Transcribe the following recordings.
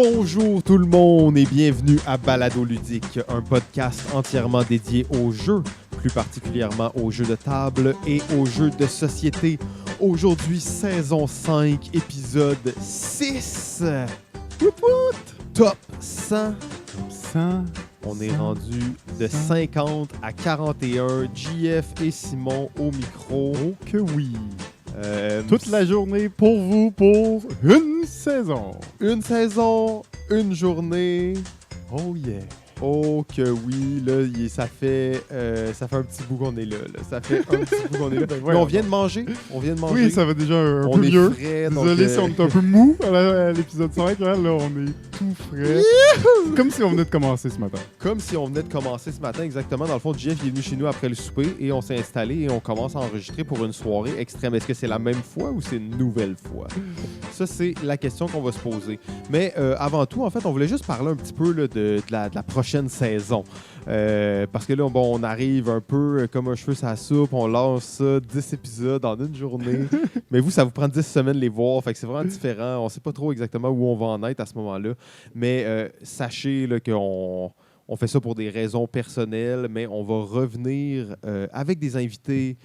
Bonjour tout le monde et bienvenue à Balado Ludique, un podcast entièrement dédié aux jeux, plus particulièrement aux jeux de table et aux jeux de société. Aujourd'hui, saison 5, épisode 6. Top 100. On est rendu de 50 à 41. JF et Simon au micro. Oh que oui! Toute la journée pour vous pour une saison. Une saison, une journée. Oh yeah! Oh que oui, là, ça fait un petit bout qu'on est là. Ça fait un petit bout qu'on est là. Mais on vient de manger. Oui, ça va déjà un peu est mieux. frais. Désolé donc, si on est un peu mou à l'épisode 5. Là, on est tout frais. Comme si on venait de commencer ce matin. Comme si on venait de commencer ce matin, exactement. Dans le fond, Jeff est venu chez nous après le souper et on s'est installé et on commence à enregistrer pour une soirée extrême. Est-ce que c'est la même fois ou c'est une nouvelle fois? Ça, c'est la question qu'on va se poser. Mais avant tout, en fait, on voulait juste parler un petit peu là, de la prochaine saison. Parce que là, on arrive un peu comme un cheveu sur la soupe, on lance ça, 10 épisodes en une journée. Mais vous, ça vous prend 10 semaines de les voir, fait que c'est vraiment différent. On sait pas trop exactement où on va en être à ce moment-là. Mais sachez là, qu'on fait ça pour des raisons personnelles, mais on va revenir avec des invités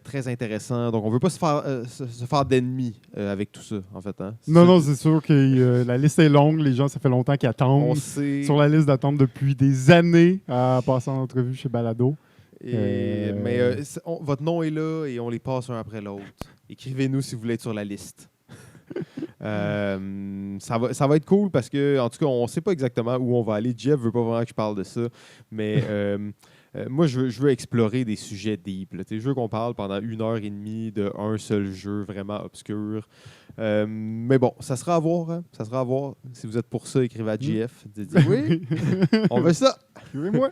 très intéressants. Donc, on veut pas se faire d'ennemis avec tout ça, en fait. Hein? Non, c'est sûr que la liste est longue. Les gens, ça fait longtemps qu'ils attendent. On sait... Sur la liste d'attente depuis des années à passer en entrevue chez Balado. Mais votre nom est là et on les passe un après l'autre. Écrivez-nous si vous voulez être sur la liste. Ça va être cool parce que, en tout cas, on ne sait pas exactement où on va aller. Jeff veut pas vraiment que je parle de ça, mais moi, je veux explorer des sujets deep. Je veux qu'on parle pendant 1h30 d'un seul jeu vraiment obscur. Mais bon, ça sera à voir. Hein? Ça sera à voir. Si vous êtes pour ça, écrivez à Jeff. Dites oui, on veut ça. Écrivez-moi.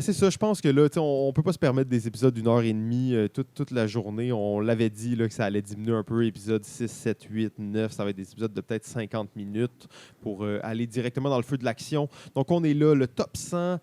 C'est ça, je pense que là, on peut pas se permettre des épisodes d'1h30 toute la journée. On l'avait dit là, que ça allait diminuer un peu. Épisode 6, 7, 8, 9, ça va être des épisodes de peut-être 50 minutes pour aller directement dans le feu de l'action. Donc, on est là, le top 100,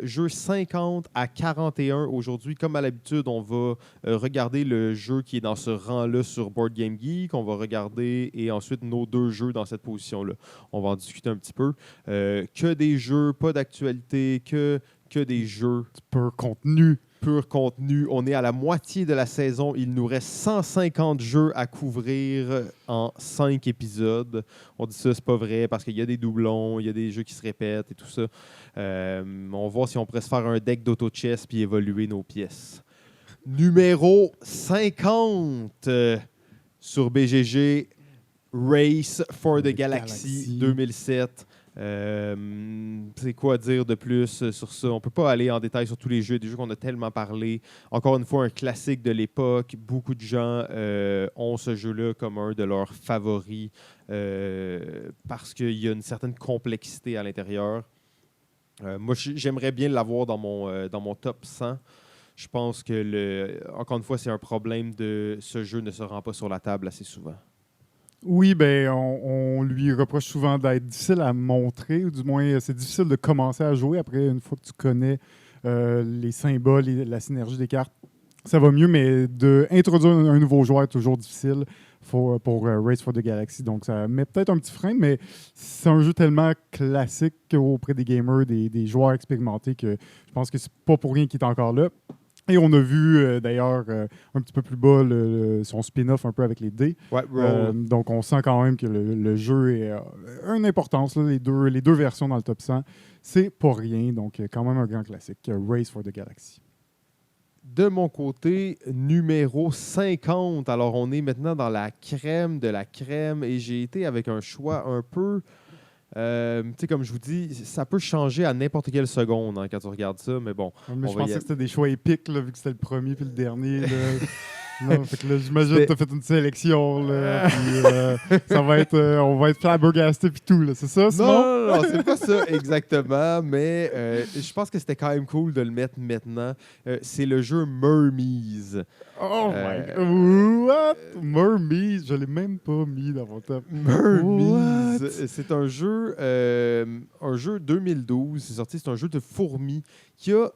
jeu 50 à 41 aujourd'hui. Comme à l'habitude, on va regarder le jeu qui est dans ce rang-là sur Board Game Geek. On va regarder et ensuite nos deux jeux dans cette position-là. On va en discuter un petit peu. Que des jeux, pas d'actualité. Que des jeux. Pur contenu. Pur contenu. On est à la moitié de la saison. Il nous reste 150 jeux à couvrir en 5 épisodes. On dit ça, c'est pas vrai parce qu'il y a des doublons, il y a des jeux qui se répètent et tout ça. On va voir si on pourrait se faire un deck d'auto-chess puis évoluer nos pièces. Numéro 50 sur BGG, Race for the Galaxy 2007. C'est quoi dire de plus sur ça? On ne peut pas aller en détail sur tous les jeux, des jeux qu'on a tellement parlé. Encore une fois, un classique de l'époque. Beaucoup de gens ont ce jeu-là comme un de leurs favoris parce qu'il y a une certaine complexité à l'intérieur. Moi, j'aimerais bien l'avoir dans mon top 100. Je pense que, encore une fois, c'est un problème de ce jeu ne se rend pas sur la table assez souvent. Oui, on lui reproche souvent d'être difficile à montrer, ou du moins, c'est difficile de commencer à jouer après, une fois que tu connais les symboles et la synergie des cartes. Ça va mieux, mais d'introduire un nouveau joueur est toujours difficile pour Race for the Galaxy. Donc, ça met peut-être un petit frein, mais c'est un jeu tellement classique auprès des gamers, des joueurs expérimentés, que je pense que c'est pas pour rien qu'il est encore là. Et on a vu d'ailleurs un petit peu plus bas son spin-off un peu avec les dés. Ouais, donc on sent quand même que le jeu a une importance. Là, les deux versions dans le top 100, c'est pas rien. Donc quand même un grand classique. Race for the Galaxy. De mon côté, numéro 50. Alors on est maintenant dans la crème de la crème et j'ai été avec un choix un peu... comme je vous dis, ça peut changer à n'importe quelle seconde hein, quand tu regardes ça, mais bon. Mais je pensais que c'était des choix épiques, là, vu que c'était le premier puis le dernier. Là. Non, fait que là, j'imagine que tu as fait une sélection. Là, puis, on va être flabbergasté puis tout. Là. C'est ça, Simon? Non, c'est pas ça exactement, mais je pense que c'était quand même cool de le mettre maintenant. C'est le jeu Mermise. Oh my God! What? Mermise? Je l'ai même pas mis dans mon top. Mermise. C'est un jeu 2012. C'est sorti. C'est un jeu de fourmis qui a...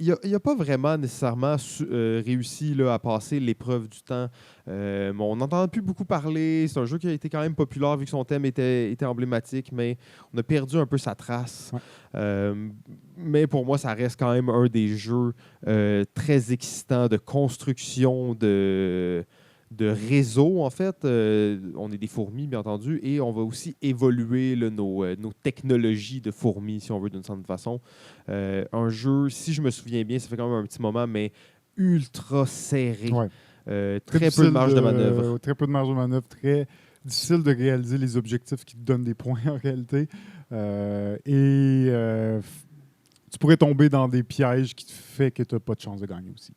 il a pas vraiment nécessairement réussi là, à passer l'épreuve du temps. On n'entend plus beaucoup parler. C'est un jeu qui a été quand même populaire vu que son thème était emblématique, mais on a perdu un peu sa trace. Ouais. Mais pour moi, ça reste quand même un des jeux très excitants de construction de réseau, en fait. On est des fourmis, bien entendu, et on va aussi évoluer là, nos technologies de fourmis, si on veut, d'une certaine façon. Un jeu, si je me souviens bien, ça fait quand même un petit moment, mais ultra serré. Ouais. Très peu de marge de manœuvre. Très peu de marge de manœuvre, très difficile de réaliser les objectifs qui te donnent des points en réalité. Tu pourrais tomber dans des pièges qui te font que tu n'as pas de chance de gagner aussi.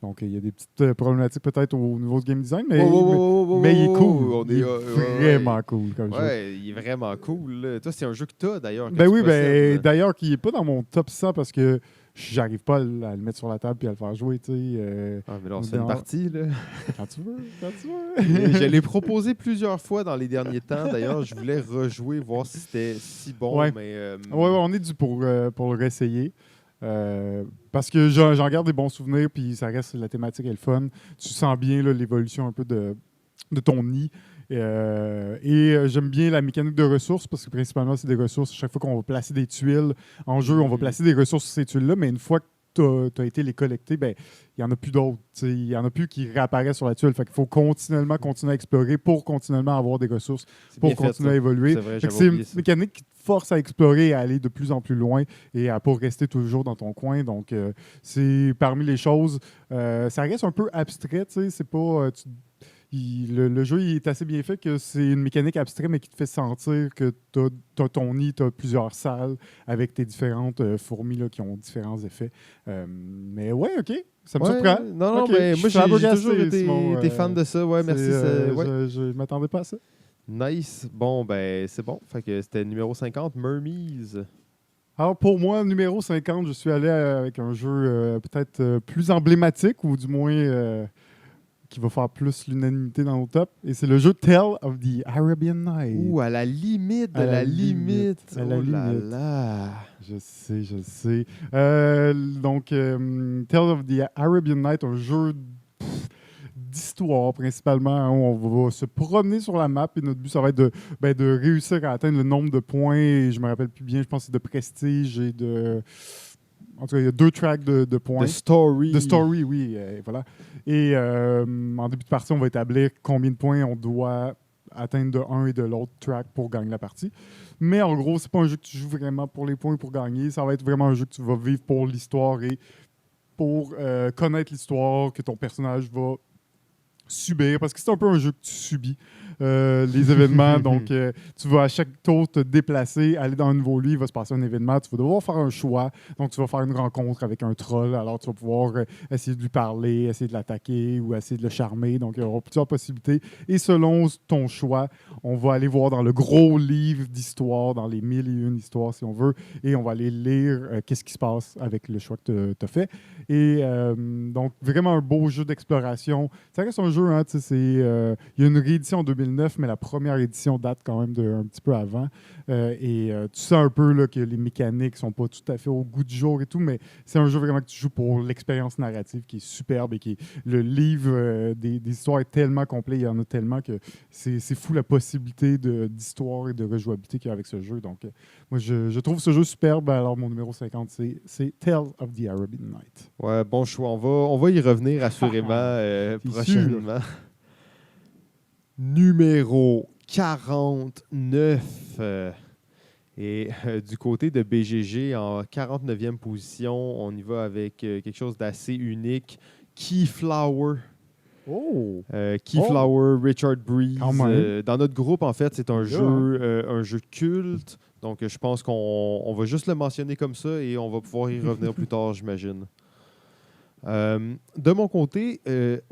Donc, il y a des petites problématiques peut-être au niveau du game design, mais il est cool. Il est vraiment cool comme jeu. Ouais, il est vraiment cool. Toi, c'est un jeu que tu as d'ailleurs. Ben oui, d'ailleurs, qui n'est pas dans mon top 100 parce que j'arrive pas à le mettre sur la table et à le faire jouer. Mais là, on se fait une partie. Là. Quand tu veux. Je l'ai proposé plusieurs fois dans les derniers temps. D'ailleurs, je voulais rejouer, voir si c'était si bon. Ouais. Mais, on est dû pour le réessayer. Parce que j'en garde des bons souvenirs, puis ça reste, la thématique est le fun. Tu sens bien là, l'évolution un peu de ton nid. J'aime bien la mécanique de ressources, parce que principalement, c'est des ressources. Chaque fois qu'on va placer des tuiles en jeu, on va placer des ressources sur ces tuiles-là, mais une fois que tu as été les collecter, ben, il n'y en a plus d'autres. Il n'y en a plus qui réapparaissent sur la tuile. Fait qu'il faut continuellement continuer à explorer pour continuellement avoir des ressources, pour continuer à évoluer. C'est une mécanique qui te force à explorer et à aller de plus en plus loin et à ne pas rester toujours dans ton coin. Donc, c'est parmi les choses. Ça reste un peu abstrait. C'est pas... le jeu il est assez bien fait que c'est une mécanique abstraite, mais qui te fait sentir que tu as ton nid, tu as plusieurs salles avec tes différentes fourmis là, qui ont différents effets. Mais ouais, OK. Ça me surprend. Non, okay. mais moi, j'ai toujours été fan de ça. Ouais, merci. Je ne m'attendais pas à ça. Nice. Bon, ben, c'est bon. Fait que c'était numéro 50, Mermies. Alors, pour moi, numéro 50, je suis allé avec un jeu peut-être plus emblématique, ou du moins... qui va faire plus l'unanimité dans nos tops. Et c'est le jeu Tale of the Arabian Night. Ouh, à la limite de la limite. À la limite. Là. Je sais. Donc, Tale of the Arabian Night, un jeu d'histoire principalement, hein, où on va se promener sur la map et notre but, ça va être de réussir à atteindre le nombre de points. Et je me rappelle plus bien, je pense que c'est de prestige et de... En tout cas, il y a 2 tracks de points. The Story. The Story, oui. Voilà. Et en début de partie, on va établir combien de points on doit atteindre de un et de l'autre track pour gagner la partie. Mais en gros, c'est pas un jeu que tu joues vraiment pour les points pour gagner. Ça va être vraiment un jeu que tu vas vivre pour l'histoire et pour connaître l'histoire que ton personnage va subir. Parce que c'est un peu un jeu que tu subis. Les événements. Donc, tu vas à chaque tour te déplacer, aller dans un nouveau lieu, il va se passer un événement, tu vas devoir faire un choix. Donc, tu vas faire une rencontre avec un troll. Alors, tu vas pouvoir essayer de lui parler, essayer de l'attaquer ou essayer de le charmer. Donc, il y aura plusieurs possibilités. Et selon ton choix, on va aller voir dans le gros livre d'histoire, dans les 1001 histoires, si on veut, et on va aller lire qu'est-ce qui se passe avec le choix que tu as fait. Et donc, vraiment un beau jeu d'exploration. Ça reste un jeu, hein, il y a une réédition en 2009, mais la première édition date quand même d'un petit peu avant. Tu sens un peu là, que les mécaniques sont pas tout à fait au goût du jour et tout, mais c'est un jeu vraiment que tu joues pour l'expérience narrative qui est superbe et le livre des histoires est tellement complet, il y en a tellement que c'est fou la possibilité d'histoire et de rejouabilité qu'il y a avec ce jeu. Donc, moi, je trouve ce jeu superbe. Alors, mon numéro 50, c'est Tales of the Arabian Night. Ouais, bon choix. On va y revenir assurément prochainement. Numéro 49. Du côté de BGG, en 49e position, on y va avec quelque chose d'assez unique. Keyflower. Keyflower, Richard Breeze. Dans notre groupe, en fait, c'est un jeu culte. Donc, je pense qu'on va juste le mentionner comme ça et on va pouvoir y revenir plus tard, j'imagine. De mon côté,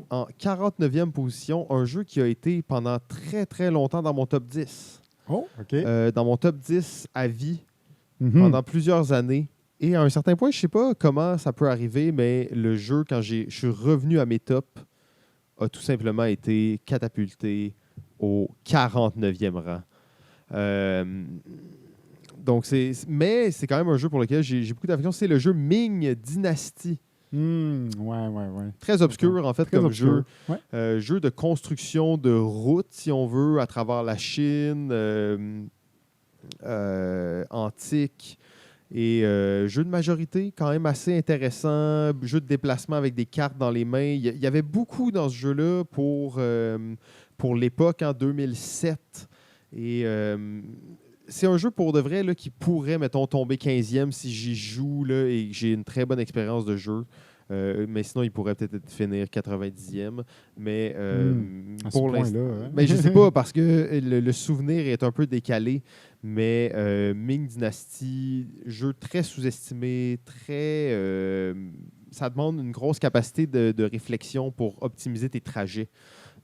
en 49e position, un jeu qui a été pendant très très longtemps dans mon top 10. Dans mon top 10 à vie, pendant plusieurs années. Et à un certain point, je ne sais pas comment ça peut arriver, mais le jeu, quand je suis revenu à mes tops, a tout simplement été catapulté au 49e rang. Donc mais c'est quand même un jeu pour lequel j'ai beaucoup d'affection. C'est le jeu Ming Dynasty. Ouais. Très obscur, en fait, Très comme obscur. jeu. Ouais. Jeu de construction de routes, si on veut, à travers la Chine antique. Et jeu de majorité, quand même assez intéressant. Jeu de déplacement avec des cartes dans les mains. Il y avait beaucoup dans ce jeu-là pour l'époque, en 2007. Et c'est un jeu pour de vrai là, qui pourrait, mettons, tomber 15e si j'y joue là, et que j'ai une très bonne expérience de jeu. Mais sinon, il pourrait peut-être finir 90e. Mais À ce pour point-là. l'instant. Hein? Mais je sais pas, parce que le souvenir est un peu décalé. Mais Ming Dynasty, jeu très sous-estimé, ça demande une grosse capacité de réflexion pour optimiser tes trajets.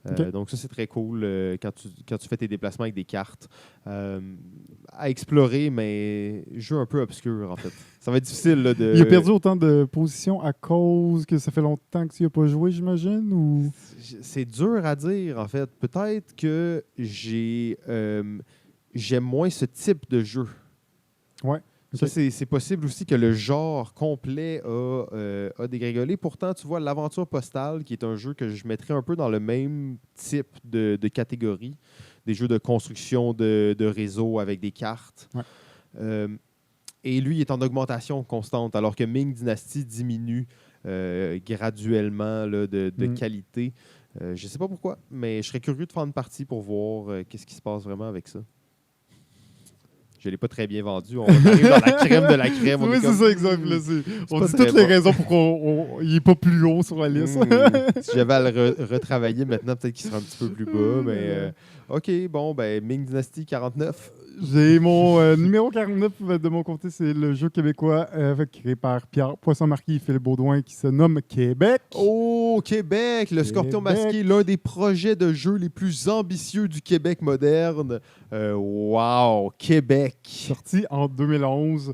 OK. Donc ça, c'est très cool quand tu fais tes déplacements avec des cartes. À explorer, mais jeu un peu obscur, en fait. Ça va être difficile là, de... Il a perdu autant de positions à cause que ça fait longtemps que tu n'y as pas joué, j'imagine? Ou... C'est dur à dire, en fait. Peut-être que j'aime moins ce type de jeu. Ouais. Ça, OK. c'est possible aussi que le genre complet a dégringolé. Pourtant, tu vois, l'aventure postale, qui est un jeu que je mettrais un peu dans le même type de catégorie, des jeux de construction de réseau avec des cartes. Ouais. Et lui, il est en augmentation constante, alors que Ming Dynasty diminue graduellement là, de qualité. Je ne sais pas pourquoi, mais je serais curieux de faire une partie pour voir qu'est-ce qui se passe vraiment avec ça. Je ne l'ai pas très bien vendu. On arrive dans la crème de la crème. Oui, c'est ça, exemple. Là, on pas dit très toutes les bon. raisons pour qu'il n'est pas plus haut sur la liste. Si j'avais à le retravailler maintenant, peut-être qu'il sera un petit peu plus bas. Mais OK, bon, ben Ming Dynasty 49. J'ai mon numéro 49 de mon côté, c'est le jeu québécois créé par Pierre Poisson-Marquis et Philippe Baudouin qui se nomme Québec. Oh, Québec! Le Scorpion masqué, l'un des projets de jeu les plus ambitieux du Québec moderne. Wow! Québec! Sorti en 2011.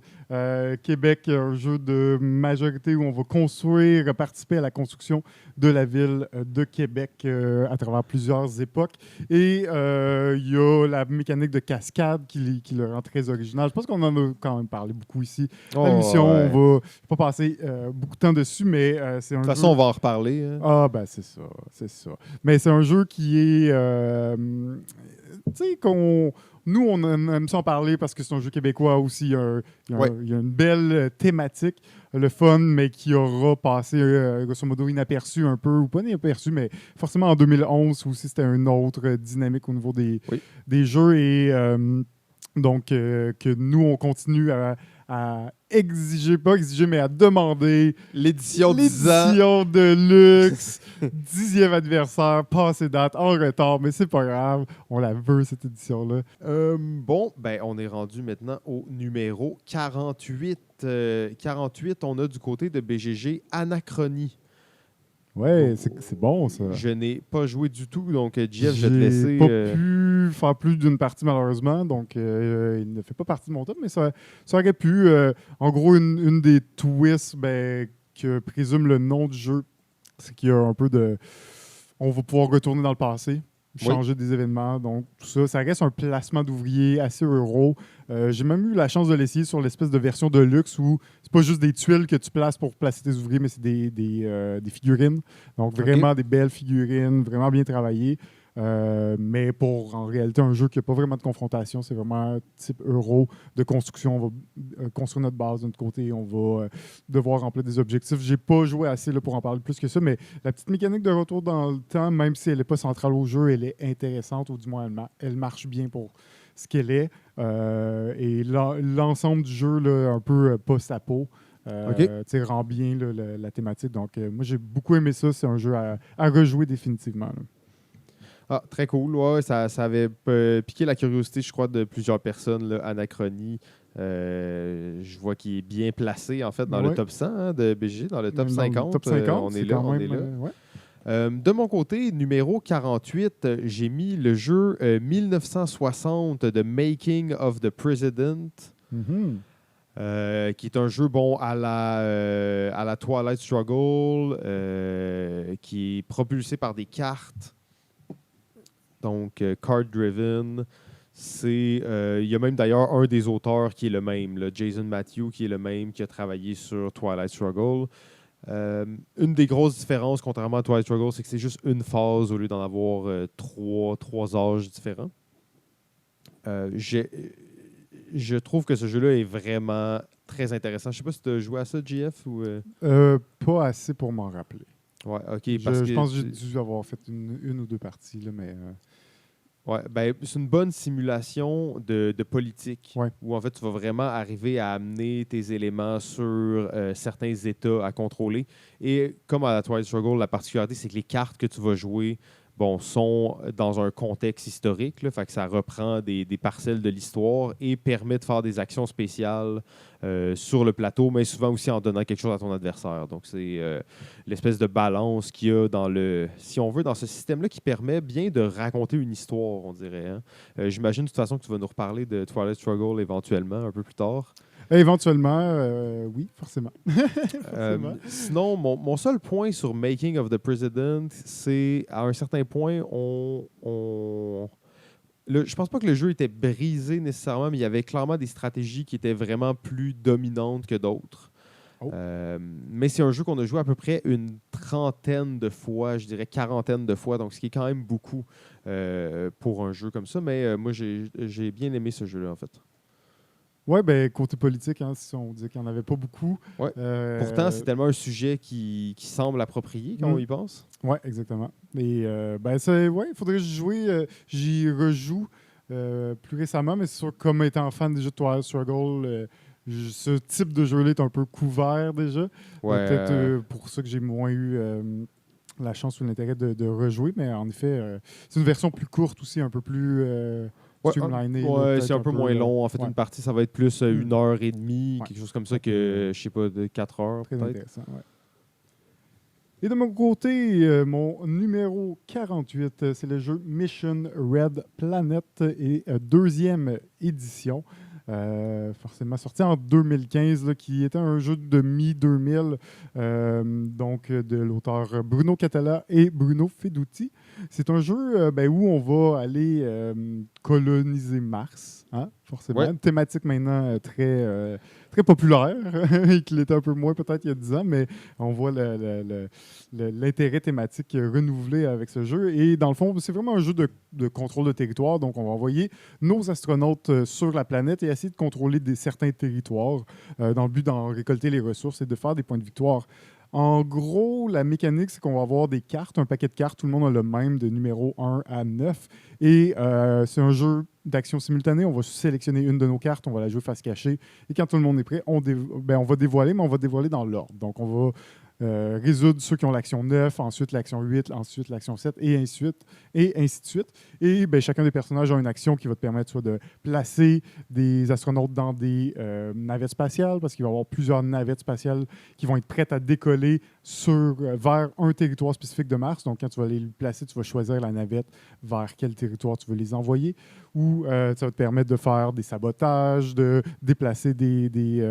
Québec, un jeu de majorité où on va construire, participer à la construction de la ville de Québec à travers plusieurs époques. Et il y a la mécanique de cascade qui le rend très original. Je pense qu'on en a quand même parlé beaucoup ici à l'émission. Ouais. On va pas passer beaucoup de temps dessus, mais c'est un De jeu... toute façon, on va en reparler. Hein. Ah, ben c'est ça. Mais c'est un jeu qui est... tu sais, nous, on aime ça en parler parce que c'est un jeu québécois aussi. Il y a une belle thématique, le fun, mais qui aura passé, grosso modo, inaperçu un peu, ou pas inaperçu, mais forcément en 2011 aussi, c'était une autre dynamique au niveau des jeux. Et donc, que nous, on continue à exiger, pas exiger, mais à demander L'édition 10 ans. l'édition de luxe, 10e adversaire, passé date, en retard, mais c'est pas grave, on la veut cette édition-là. Bon, ben on est rendu maintenant au numéro 48. 48, on a du côté de BGG Anachronie. Ouais, c'est bon ça. Je n'ai pas joué du tout, donc Jeff, je vais te laisser. J'ai pas pu faire plus d'une partie malheureusement, donc il ne fait pas partie de mon top, mais ça aurait pu. En gros, une des twists que présume le nom du jeu, c'est qu'il y a un peu de... On va pouvoir retourner dans le passé, changer des événements, donc tout ça. Ça reste un placement d'ouvriers assez euro. J'ai même eu la chance de l'essayer sur l'espèce de version de luxe où c'est pas juste des tuiles que tu places pour placer tes ouvriers, mais c'est des figurines. Donc vraiment des belles figurines, vraiment bien travaillées. Mais pour en réalité un jeu qui n'a pas vraiment de confrontation, c'est vraiment type euro de construction. On va construire notre base de notre côté, on va devoir remplir des objectifs. J'ai pas joué assez là, pour en parler plus que ça, mais la petite mécanique de retour dans le temps, même si elle n'est pas centrale au jeu, elle est intéressante, ou du moins elle marche bien pour ce qu'elle est. Et l'ensemble du jeu, là, un peu post-apo, rend bien là, la thématique. Donc moi j'ai beaucoup aimé ça, c'est un jeu à rejouer définitivement. Là. Ah, très cool. Ouais, ça avait piqué la curiosité, je crois, de plusieurs personnes, là, Anachronie. Je vois qu'il est bien placé, en fait, dans le top 100 hein, de BG, dans le top 50. Le top 50 on est là, on est là. Ouais. De mon côté, numéro 48, j'ai mis le jeu 1960 de Making of the President. Qui est un jeu à la Twilight Struggle, qui est propulsé par des cartes. Donc, card-driven. Il y a même d'ailleurs un des auteurs qui est le même, là, Jason Matthew, qui est le même, qui a travaillé sur Twilight Struggle. Une des grosses différences, contrairement à Twilight Struggle, c'est que c'est juste une phase au lieu d'en avoir trois âges différents. Je trouve que ce jeu-là est vraiment très intéressant. Je sais pas si tu as joué à ça, JF, ou... Pas assez pour m'en rappeler. Ouais, ok, parce Je que... pense que j'ai dû avoir fait une ou deux parties, là, mais... Ouais, ben, c'est une bonne simulation de politique Ouais. où en fait tu vas vraiment arriver à amener tes éléments sur certains États à contrôler. Et comme à la Twilight Struggle, la particularité, c'est que les cartes que tu vas jouer sont dans un contexte historique, là, fait que ça reprend des parcelles de l'histoire et permet de faire des actions spéciales sur le plateau, mais souvent aussi en donnant quelque chose à ton adversaire. Donc, c'est l'espèce de balance qu'il y a si on veut, dans ce système-là qui permet bien de raconter une histoire, on dirait. Hein. J'imagine de toute façon que tu vas nous reparler de Twilight Struggle éventuellement, un peu plus tard. Éventuellement, oui, forcément. Forcément. Sinon, mon seul point sur Making of the President, c'est à un certain point, je pense pas que le jeu était brisé nécessairement, mais il y avait clairement des stratégies qui étaient vraiment plus dominantes que d'autres. Oh. Mais c'est un jeu qu'on a joué à peu près une trentaine de fois, je dirais quarantaine de fois, donc ce qui est quand même beaucoup pour un jeu comme ça. Mais moi, j'ai bien aimé ce jeu-là, en fait. Oui, ben, côté politique, hein, si on dit qu'il n'y en avait pas beaucoup. Ouais. Pourtant, c'est tellement un sujet qui semble approprié quand on y pense. Oui, exactement. Et ben, il faudrait jouer. J'y rejoue plus récemment, mais c'est sûr, comme étant fan des jeux de Twilight Struggle, ce type de jeu-là est un peu couvert déjà. Ouais. Peut-être pour ça que j'ai moins eu la chance ou l'intérêt de rejouer, mais en effet, c'est une version plus courte aussi, un peu plus streamlinée. C'est un peu moins long. En fait, une partie, ça va être plus 1h30, quelque chose comme ça, que, je sais pas, de 4 heures. Très intéressant, ouais. Et de mon côté, mon numéro 48, c'est le jeu Mission Red Planet et deuxième édition. Forcément sorti en 2015, là, qui était un jeu de mi-2000, donc de l'auteur Bruno Catala et Bruno Feduti. C'est un jeu où on va aller coloniser Mars, hein, forcément. Ouais. Une thématique maintenant très populaire, et qu'il était un peu moins peut-être il y a 10 ans, mais on voit l'intérêt thématique renouvelé avec ce jeu. Et dans le fond, c'est vraiment un jeu de contrôle de territoire. Donc, on va envoyer nos astronautes sur la planète et essayer de contrôler certains territoires dans le but d'en récolter les ressources et de faire des points de victoire. En gros, la mécanique, c'est qu'on va avoir des cartes, un paquet de cartes, tout le monde a le même de numéro 1 à 9. Et c'est un jeu d'action simultanée. On va sélectionner une de nos cartes, on va la jouer face cachée. Et quand tout le monde est prêt, on va dévoiler, mais on va dévoiler dans l'ordre. Donc, on va résoudre ceux qui ont l'action 9, ensuite l'action 8, ensuite l'action 7, et ainsi de suite. Et chacun des personnages a une action qui va te permettre soit de placer des astronautes dans des navettes spatiales, parce qu'il va y avoir plusieurs navettes spatiales qui vont être prêtes à décoller vers un territoire spécifique de Mars. Donc, quand tu vas les placer, tu vas choisir la navette vers quel territoire tu veux les envoyer. Ou ça va te permettre de faire des sabotages, de déplacer des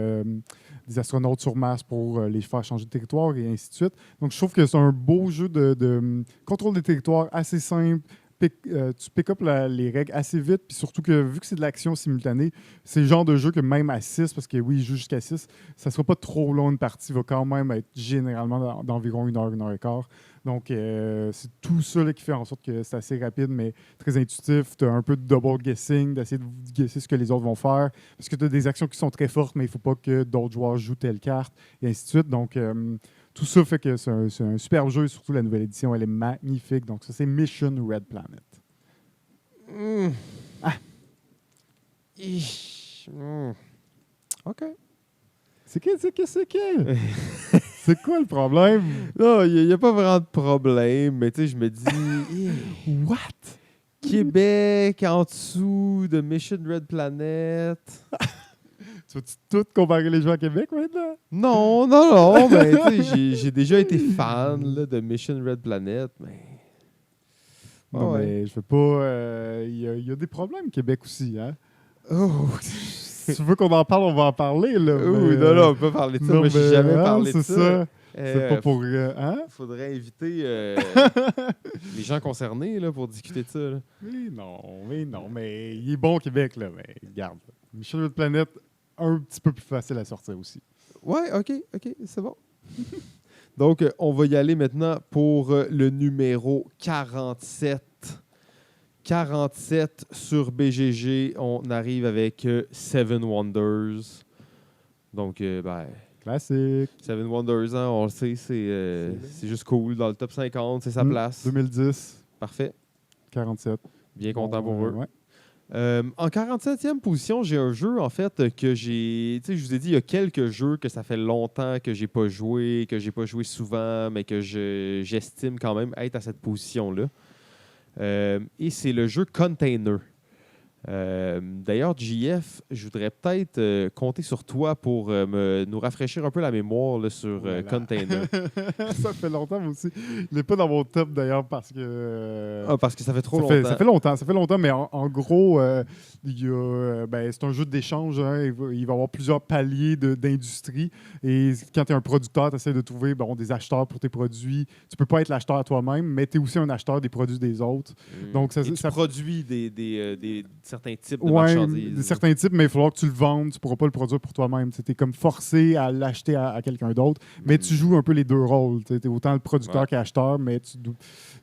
astronautes sur Mars pour les faire changer de territoire et ainsi de suite. Donc, je trouve que c'est un beau jeu de contrôle des territoires assez simple. Tu pick up les règles assez vite, puis surtout que vu que c'est de l'action simultanée, c'est le genre de jeu que même à 6, parce que oui, il joue jusqu'à 6, ça ne sera pas trop long une partie, va quand même être généralement d'environ 1 heure et quart. Donc, c'est tout ça là, qui fait en sorte que c'est assez rapide, mais très intuitif. Tu as un peu de double guessing, d'essayer de guesser ce que les autres vont faire, parce que tu as des actions qui sont très fortes, mais il ne faut pas que d'autres joueurs jouent telle carte, et ainsi de suite. Donc, tout ça fait que c'est un super jeu, et surtout la nouvelle édition, elle est magnifique. Donc, ça, c'est Mission Red Planet. Ah! OK. C'est quoi le problème? Non, il n'y a pas vraiment de problème, mais tu sais, je me dis... What? Québec en dessous de Mission Red Planet. Tu vas-tu tout comparer les jeux à Québec maintenant? Non, mais tu sais, j'ai déjà été fan là, de Mission Red Planet, mais... Non, mais je veux pas... Il y a des problèmes Québec aussi, hein? Oh! Si tu veux qu'on en parle, on va en parler, là. Oui, non, on peut parler de ça. Moi, j'ai jamais parlé de ça. C'est pas pour... hein? Faudrait inviter les gens concernés là, pour discuter de ça. Là. Mais il est bon au Québec, là. Mais regarde, Michel de Planète, un petit peu plus facile à sortir aussi. Ouais, OK, c'est bon. Donc, on va y aller maintenant pour le numéro 47. 47 sur BGG, on arrive avec Seven Wonders. Donc, classique. Seven Wonders, hein, on le sait, c'est juste cool. Dans le top 50, c'est sa place. 2010. Parfait. 47. Bien content pour eux. Ouais. En 47e position, j'ai un jeu, en fait, que j'ai... Tu sais, je vous ai dit, il y a quelques jeux que ça fait longtemps que j'ai pas joué souvent, mais que j'estime quand même être à cette position-là. Et c'est le jeu Container. D'ailleurs, JF, je voudrais peut-être compter sur toi pour nous rafraîchir un peu la mémoire là, sur Container. Ça fait longtemps, moi aussi. Il n'est pas dans mon top, d'ailleurs, parce que... parce que ça fait trop longtemps. Ça fait longtemps, mais en gros, c'est un jeu d'échange. Hein, il va y avoir plusieurs paliers d'industrie. Et quand tu es un producteur, tu essaies de trouver des acheteurs pour tes produits. Tu peux pas être l'acheteur à toi-même, mais tu es aussi un acheteur des produits des autres. Donc, tu produis des certains types de marchandises. Certains types, mais il va falloir que tu le vendes. Tu ne pourras pas le produire pour toi-même. Tu es comme forcé à l'acheter à quelqu'un d'autre. Mais tu joues un peu les deux rôles. Tu es autant le producteur qu'acheteur, mais tu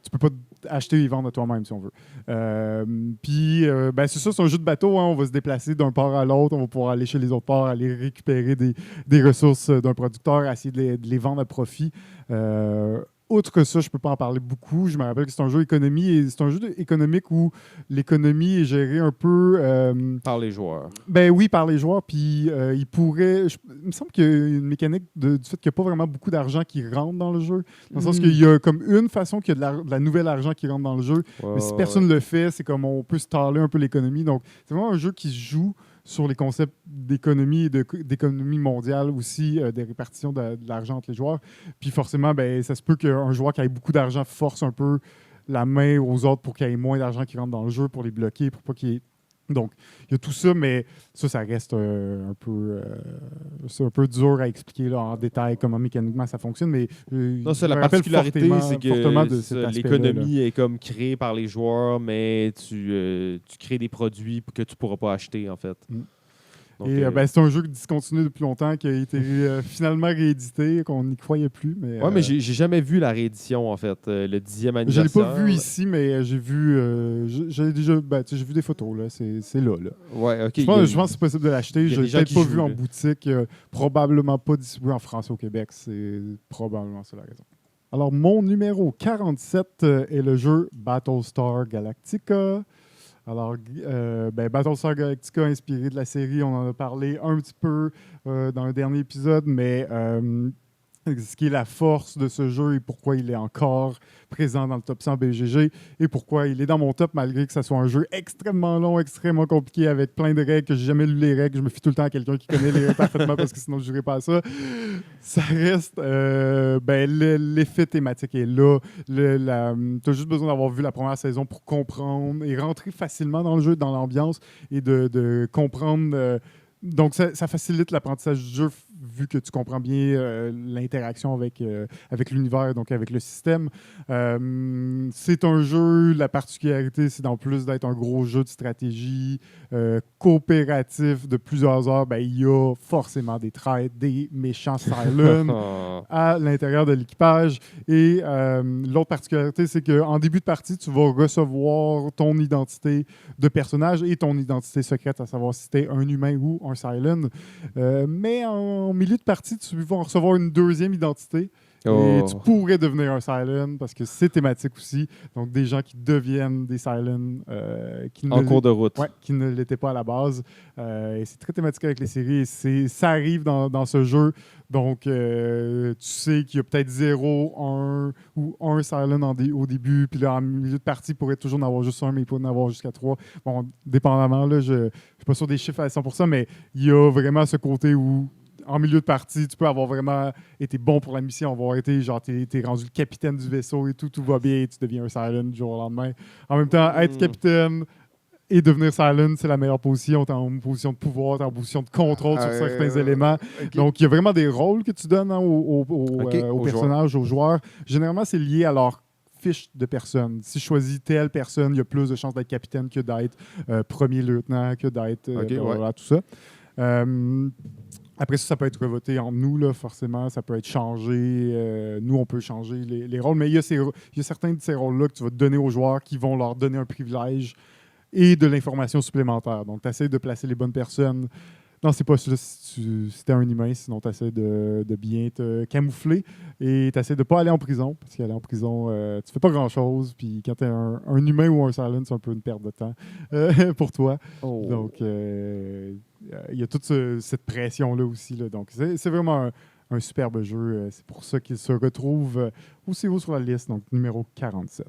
peux pas acheter et vendre à toi-même, si on veut. C'est ça, c'est un jeu de bateau. Hein. On va se déplacer d'un port à l'autre. On va pouvoir aller chez les autres ports, aller récupérer des ressources d'un producteur, essayer de les vendre à profit. Outre que ça, je ne peux pas en parler beaucoup. Je me rappelle que c'est un jeu économie et c'est un jeu économique où l'économie est gérée un peu... par les joueurs. Ben oui, par les joueurs. Puis il me semble qu'il y a une mécanique du fait qu'il n'y a pas vraiment beaucoup d'argent qui rentre dans le jeu. Dans le sens qu'il y a comme une façon qu'il y a de la nouvelle argent qui rentre dans le jeu. Mais si personne ne le fait, c'est comme on peut staller un peu l'économie. Donc c'est vraiment un jeu qui se joue sur les concepts d'économie et d'économie mondiale aussi, des répartitions de l'argent entre les joueurs. Puis forcément, ça se peut qu'un joueur qui ait beaucoup d'argent force un peu la main aux autres pour qu'il y ait moins d'argent qui rentre dans le jeu, pour les bloquer, pour pas qu'il y ait... Donc, il y a tout ça, mais ça reste un peu dur à expliquer là, en détail comment mécaniquement ça fonctionne. Mais non, c'est la particularité, c'est que l'économie est comme créée par les joueurs, mais tu crées des produits que tu ne pourras pas acheter, en fait. Donc, c'est un jeu discontinué depuis longtemps, qui a été finalement réédité, qu'on n'y croyait plus. Mais j'ai jamais vu la réédition, en fait, le 10e anniversaire. Je ne l'ai pas vu ici, mais j'ai vu j'ai vu des photos. Là. C'est là. Ouais, OK. Je pense que c'est possible de l'acheter. Je ne l'ai peut-être pas vu en boutique. Probablement pas distribué en France au Québec. C'est probablement ça la raison. Alors, mon numéro 47 est le jeu Battlestar Galactica. Alors, Battlestar Galactica, inspiré de la série, on en a parlé un petit peu dans le dernier épisode, mais ce qui est la force de ce jeu et pourquoi il est encore présent dans le top 100 BGG et pourquoi il est dans mon top malgré que ce soit un jeu extrêmement long, extrêmement compliqué avec plein de règles que j'ai jamais lu les règles. Je me fie tout le temps à quelqu'un qui connaît les règles parfaitement parce que sinon je ne jouerais pas à ça. Ça reste... l'effet thématique est là. Tu as juste besoin d'avoir vu la première saison pour comprendre et rentrer facilement dans le jeu, dans l'ambiance et de comprendre... Donc, ça facilite l'apprentissage du jeu vu que tu comprends bien l'interaction avec l'univers, donc avec le système. C'est un jeu, la particularité, c'est en plus d'être un gros jeu de stratégie coopératif de plusieurs heures, il y a forcément des traîtres, des méchants Cylons à l'intérieur de l'équipage. Et l'autre particularité, c'est qu'en début de partie, tu vas recevoir ton identité de personnage et ton identité secrète, à savoir si tu es un humain ou un Cylon. Mais en milieu de partie, tu vas recevoir une deuxième identité. Et tu pourrais devenir un Cylon parce que c'est thématique aussi. Donc, des gens qui deviennent des Cylons en cours de route. Ouais, qui ne l'étaient pas à la base. Et c'est très thématique avec les séries. Ça arrive dans ce jeu. Donc, tu sais qu'il y a peut-être 0, 1 ou 1 Cylon au début. Puis là, en milieu de partie, il pourrait toujours en avoir juste un, mais il peut en avoir jusqu'à 3. Bon, dépendamment, là, je ne suis pas sûr des chiffres à 100%, mais il y a vraiment ce côté où en milieu de partie, tu peux avoir vraiment été bon pour la mission, avoir été, genre, t'es rendu le capitaine du vaisseau et tout va bien, et tu deviens un Cylon du jour au lendemain. En même temps, être capitaine, Et devenir Silent, c'est la meilleure position. T'es en position de pouvoir, t'es en position de contrôle sur certains éléments. OK. Donc, il y a vraiment des rôles que tu donnes aux OK, aux personnages, aux joueurs. Généralement, c'est lié à leur fiche de personne. Si je choisis telle personne, il y a plus de chances d'être capitaine que d'être premier lieutenant, que d'être OK, ouais. voilà, tout ça. Après ça peut être voté entre nous, là, forcément. Ça peut être changé. Nous, on peut changer les rôles. Mais il y a certains de ces rôles-là que tu vas donner aux joueurs qui vont leur donner un privilège et de l'information supplémentaire. Donc, tu essaies de placer les bonnes personnes. Non, c'est pas ça si tu es un humain, sinon tu essaies de bien te camoufler et tu essaies de pas aller en prison, parce qu'aller en prison, tu fais pas grand-chose. Puis quand tu es un humain ou un silent, c'est un peu une perte de temps pour toi. Oh. Donc, il y a toute cette pression-là aussi. Là. Donc, c'est vraiment un superbe jeu. C'est pour ça qu'il se retrouve aussi haut sur la liste, donc numéro 47.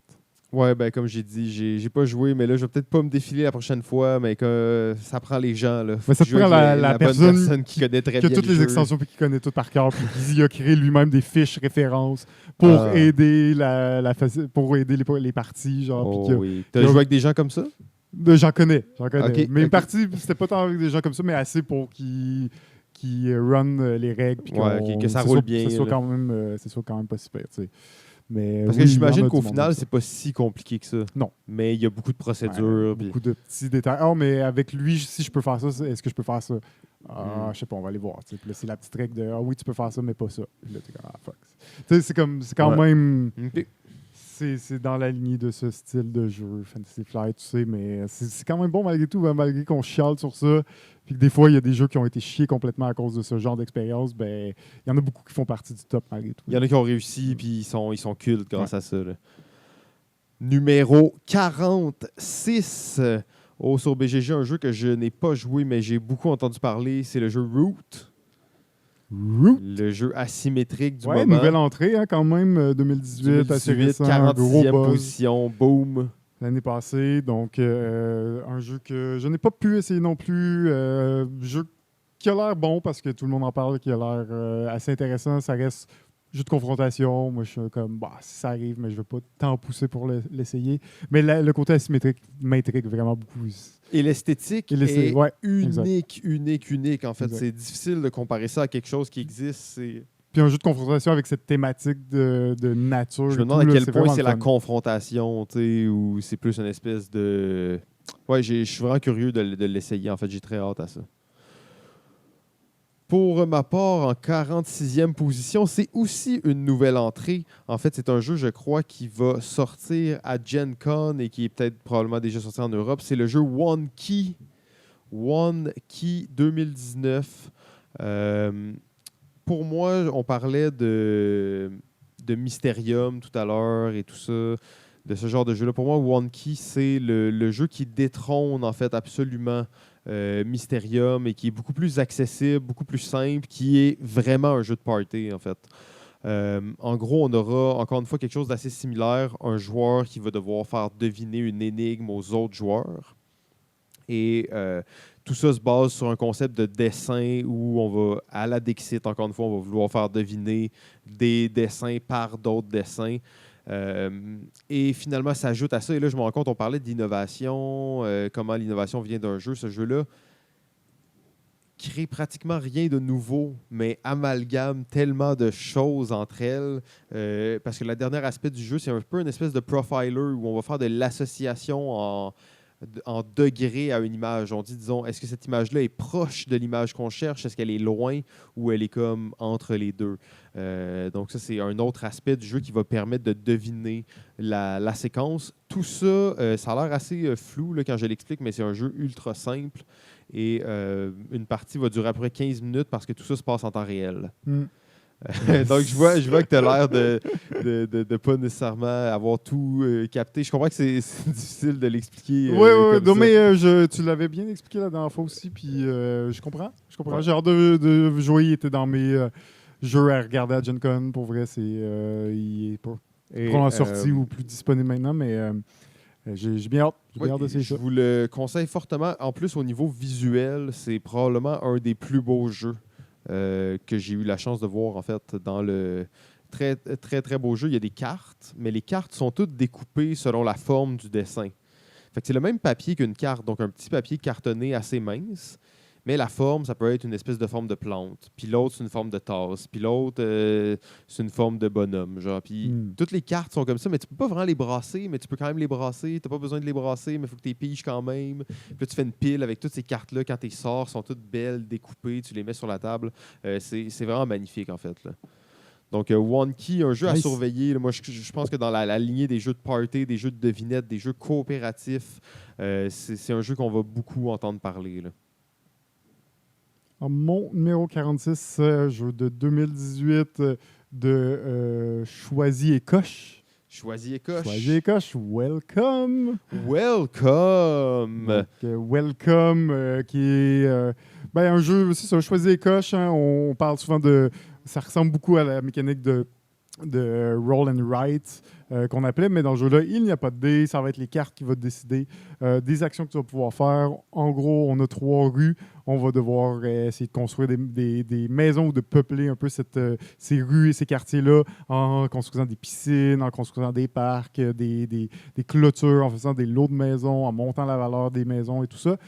Ouais, ben comme j'ai dit, j'ai pas joué, mais là, je vais peut-être pas me défiler la prochaine fois, mais que ça prend les gens. Là. Mais ça te prend la bonne personne personne qui connaît très qui a bien toutes le les jeu. extensions et qui connaît tout par cœur, puis qui a créé lui-même des fiches références pour aider pour aider les parties. Genre, Oh, puis oui. T'as joué avec des gens comme ça? J'en connais. Ok, Mais une ok. partie, c'était pas tant avec des gens comme ça, mais assez pour qui run les règles. Puis Ouais, que ça roule bien. C'est soit quand même pas si pire. Tu sais. Mais Parce oui, que il y en j'imagine a qu'au du monde final, comme ça. c'est pas si compliqué que ça. Non. Mais il y a beaucoup de procédures. puis- Beaucoup de petits détails. Ah, mais avec lui, si je peux faire ça, est-ce que je peux faire ça? Ah, je sais pas, on va aller voir. Tu sais. Puis là, c'est la petite règle de oui, tu peux faire ça, mais pas ça. Puis là, t'es comme fuck. Tu sais, c'est quand Ouais. même. Ok. C'est dans la lignée de ce style de jeu, Fantasy Flight, tu sais, mais c'est quand même bon malgré tout, hein, malgré qu'on chiale sur ça. Puis que des fois, il y a des jeux qui ont été chiés complètement à cause de ce genre d'expérience. Ben, il y en a beaucoup qui font partie du top malgré tout. Il y en a qui ont réussi, puis ils sont cultes grâce à ça. Là. Numéro 46. Sur BGG, un jeu que je n'ai pas joué, mais j'ai beaucoup entendu parler, c'est le jeu Root. Root. Le jeu asymétrique du Ouais, moment. nouvelle entrée hein, quand même, 2018, assez 2018, récent, un gros 46e buzz position, boom. l'année passée. Donc, un jeu que je n'ai pas pu essayer non plus. Jeu qui a l'air bon parce que tout le monde en parle, qui a l'air assez intéressant. Ça reste jeu de confrontation. Moi, je suis comme, bah, si ça arrive, mais je ne veux pas tant pousser pour l'essayer. Mais le côté asymétrique m'intrigue vraiment beaucoup. Et l'esthétique est unique. En fait, Exact. c'est difficile de comparer ça à quelque chose qui existe. Puis un jeu de confrontation avec cette thématique de nature. Je me demande à quel point c'est la confrontation, tu sais, ou c'est plus une espèce de... Ouais, je suis vraiment curieux de l'essayer. En fait, j'ai très hâte à ça. Pour ma part, en 46e position, c'est aussi une nouvelle entrée. En fait, c'est un jeu, je crois, qui va sortir à Gen Con et qui est peut-être probablement déjà sorti en Europe. C'est le jeu One Key 2019. Pour moi, on parlait de Mysterium tout à l'heure et tout ça, de ce genre de jeu-là. Pour moi, One Key, c'est le jeu qui détrône en fait absolument Mysterium et qui est beaucoup plus accessible, beaucoup plus simple, qui est vraiment un jeu de party en fait. En gros, on aura encore une fois quelque chose d'assez similaire, un joueur qui va devoir faire deviner une énigme aux autres joueurs. Et tout ça se base sur un concept de dessin où on va, à la Dixit, encore une fois, on va vouloir faire deviner des dessins par d'autres dessins. Et finalement, ça ajoute à ça. Et là, je me rends compte, on parlait d'innovation, comment l'innovation vient d'un jeu. Ce jeu-là crée pratiquement rien de nouveau, mais amalgame tellement de choses entre elles. Parce que le dernier aspect du jeu, c'est un peu une espèce de profiler où on va faire de l'association en degrés à une image. On dit, disons, est-ce que cette image-là est proche de l'image qu'on cherche? Est-ce qu'elle est loin ou elle est comme entre les deux? Donc ça, c'est un autre aspect du jeu qui va permettre de deviner la séquence. Tout ça, ça a l'air assez flou là, quand je l'explique, mais c'est un jeu ultra simple et une partie va durer à peu près 15 minutes parce que tout ça se passe en temps réel. Donc, je vois que tu as l'air de pas nécessairement avoir tout capté. Je comprends que c'est difficile de l'expliquer. Oui, comme ça. mais tu l'avais bien expliqué la dernière fois aussi, puis je comprends. Ouais. J'ai hâte de jouer. Il était dans mes jeux à regarder à Gen Con. Pour vrai, il est pas probablement sorti ou plus disponible maintenant, mais j'ai bien hâte. J'ai bien hâte d'essayer je ça. vous le conseille fortement. En plus, au niveau visuel, c'est probablement un des plus beaux jeux que j'ai eu la chance de voir en fait dans le très, très, très beau jeu. Il y a des cartes, mais les cartes sont toutes découpées selon la forme du dessin. Fait que c'est le même papier qu'une carte, donc un petit papier cartonné assez mince. Mais la forme, ça peut être une espèce de forme de plante. Puis l'autre, c'est une forme de tasse. Puis l'autre, c'est une forme de bonhomme. Genre. Puis toutes les cartes sont comme ça, mais tu peux pas vraiment les brasser, mais tu peux quand même les brasser. Tu n'as pas besoin de les brasser, mais il faut que tu les piges quand même. Puis là, tu fais une pile avec toutes ces cartes-là. Quand tu les sors, sont toutes belles, découpées. Tu les mets sur la table. C'est vraiment magnifique, en fait. Là. Donc, One Key, un jeu à surveiller. Là. Moi, je pense que dans la lignée des jeux de party, des jeux de devinette, des jeux coopératifs, c'est un jeu qu'on va beaucoup entendre parler. Là. Alors, mon numéro 46, jeu de 2018 de Choisis et Coche. Choisis et Coche. Choisis et Coche, welcome! Welcome! Donc, welcome, qui est un jeu, c'est ça, Choisis et Coche. Hein, on parle souvent de... Ça ressemble beaucoup à la mécanique de roll and write qu'on appelait, mais dans ce jeu-là, il n'y a pas de dés. Ça va être les cartes qui vont décider des actions que tu vas pouvoir faire. En gros, on a 3 rues. On va devoir essayer de construire des maisons ou de peupler un peu ces rues et ces quartiers-là en construisant des piscines, en construisant des parcs, des clôtures, en faisant des lots de maisons, en montant la valeur des maisons et tout ça.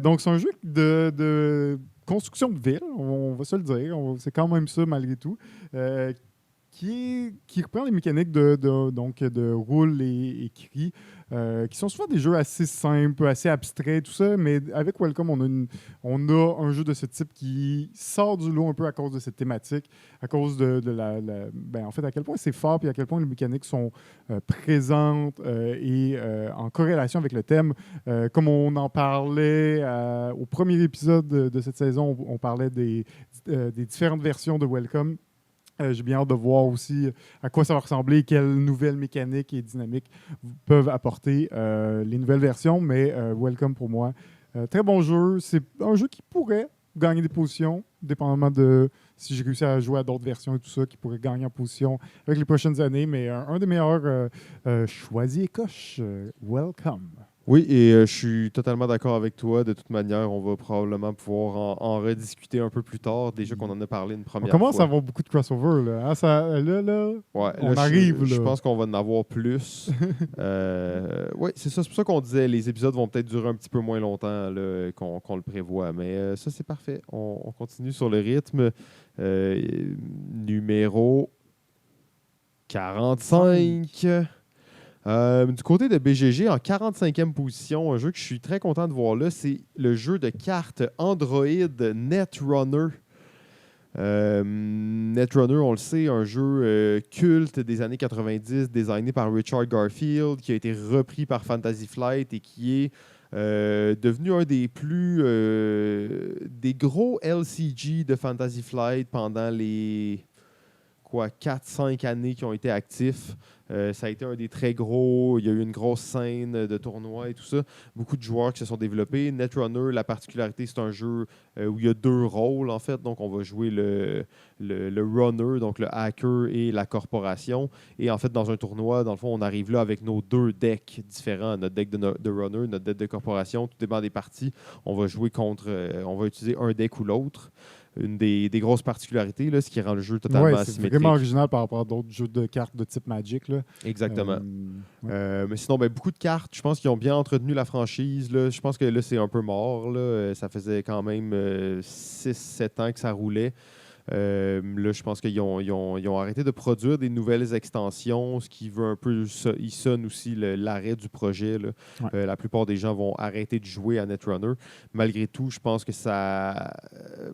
Donc, c'est un jeu de construction de ville, on va se le dire. C'est quand même ça, malgré tout. Qui reprend les mécaniques de roule et cri, qui sont souvent des jeux assez simples, assez abstraits, tout ça, mais avec Welcome, on a un jeu de ce type qui sort du lot un peu à cause de cette thématique, à cause en fait, à quel point c'est fort, puis à quel point les mécaniques sont présentes et en corrélation avec le thème. Comme on en parlait au premier épisode de cette saison, on parlait des différentes versions de Welcome. J'ai bien hâte de voir aussi à quoi ça va ressembler, quelles nouvelles mécaniques et dynamiques peuvent apporter les nouvelles versions. Mais Welcome pour moi, très bon jeu. C'est un jeu qui pourrait gagner des positions, dépendamment de si j'ai réussi à jouer à d'autres versions et tout ça, qui pourrait gagner en position avec les prochaines années. Mais un des meilleurs choisis et coche. Welcome. Oui, et je suis totalement d'accord avec toi. De toute manière, on va probablement pouvoir en rediscuter un peu plus tard, déjà qu'on en a parlé une première fois. On commence à avoir beaucoup de crossover. Là, hein? On arrive. Je pense qu'on va en avoir plus. Oui, c'est ça. C'est pour ça qu'on disait les épisodes vont peut-être durer un petit peu moins longtemps là, qu'on le prévoit. Mais ça, c'est parfait. On continue sur le rythme. Numéro 45. Du côté de BGG, en 45e position, un jeu que je suis très content de voir là, c'est le jeu de cartes Android Netrunner. Netrunner, on le sait, un jeu culte des années 90, designé par Richard Garfield, qui a été repris par Fantasy Flight et qui est devenu un des des gros LCG de Fantasy Flight pendant les 4-5 années qui ont été actifs. Ça a été un des très gros. Il y a eu une grosse scène de tournois et tout ça. Beaucoup de joueurs qui se sont développés. Netrunner, la particularité, c'est un jeu où il y a 2 rôles, en fait. Donc, on va jouer le runner, donc le hacker et la corporation. Et en fait, dans un tournoi, dans le fond, on arrive là avec nos 2 decks différents. Notre deck de runner, notre deck de corporation. Tout dépend des parties. On va jouer on va utiliser un deck ou l'autre. Une des grosses particularités, là, ce qui rend le jeu totalement asymétrique. C'est vraiment original par rapport à d'autres jeux de cartes de type Magic. Là. Exactement. Mais sinon, beaucoup de cartes. Je pense qu'ils ont bien entretenu la franchise. Là. Je pense que là, c'est un peu mort. Là. Ça faisait quand même 6-7 ans que ça roulait. Là, je pense qu'ils ont arrêté de produire des nouvelles extensions, ce qui veut un peu... Ils sonnent aussi l'arrêt du projet. Là. Ouais. La plupart des gens vont arrêter de jouer à Netrunner. Malgré tout, je pense que ça...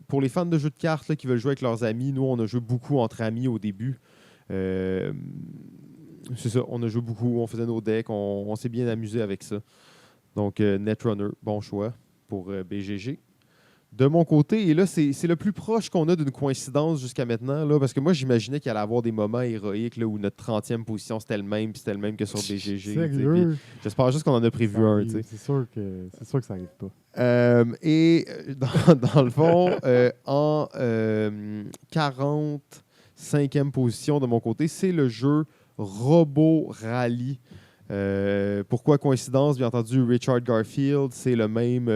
Pour les fans de jeux de cartes là, qui veulent jouer avec leurs amis, nous, on a joué beaucoup entre amis au début. C'est ça, on a joué beaucoup, on faisait nos decks, on s'est bien amusé avec ça. Donc, Netrunner, bon choix pour BGG. De mon côté, et là, c'est le plus proche qu'on a d'une coïncidence jusqu'à maintenant, là, parce que moi, j'imaginais qu'il allait y avoir des moments héroïques là, où notre 30e position, c'était le même que sur BGG. J'espère juste qu'on en a prévu un. C'est sûr que ça n'arrive pas. Et dans le fond, en 45e position de mon côté, c'est le jeu Robot Rally. Pourquoi coïncidence? Bien entendu, Richard Garfield, c'est le même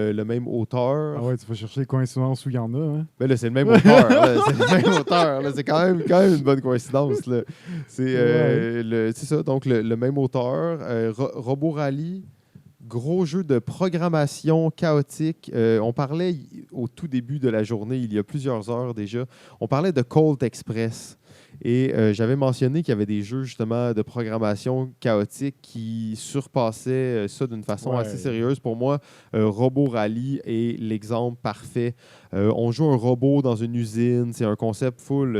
auteur. Ah ouais, tu vas chercher les coïncidences où il y en a. Hein? Ben là, c'est le même auteur. C'est le même auteur. Là. C'est quand même une bonne coïncidence. Là. C'est ça, donc le même auteur. Robot Rally Gros jeu de programmation chaotique. On parlait au tout début de la journée, il y a plusieurs heures déjà, on parlait de Colt Express. Et j'avais mentionné qu'il y avait des jeux justement de programmation chaotique qui surpassaient ça d'une façon assez sérieuse. Pour moi, Robot Rally est l'exemple parfait. On joue un robot dans une usine. C'est un concept full,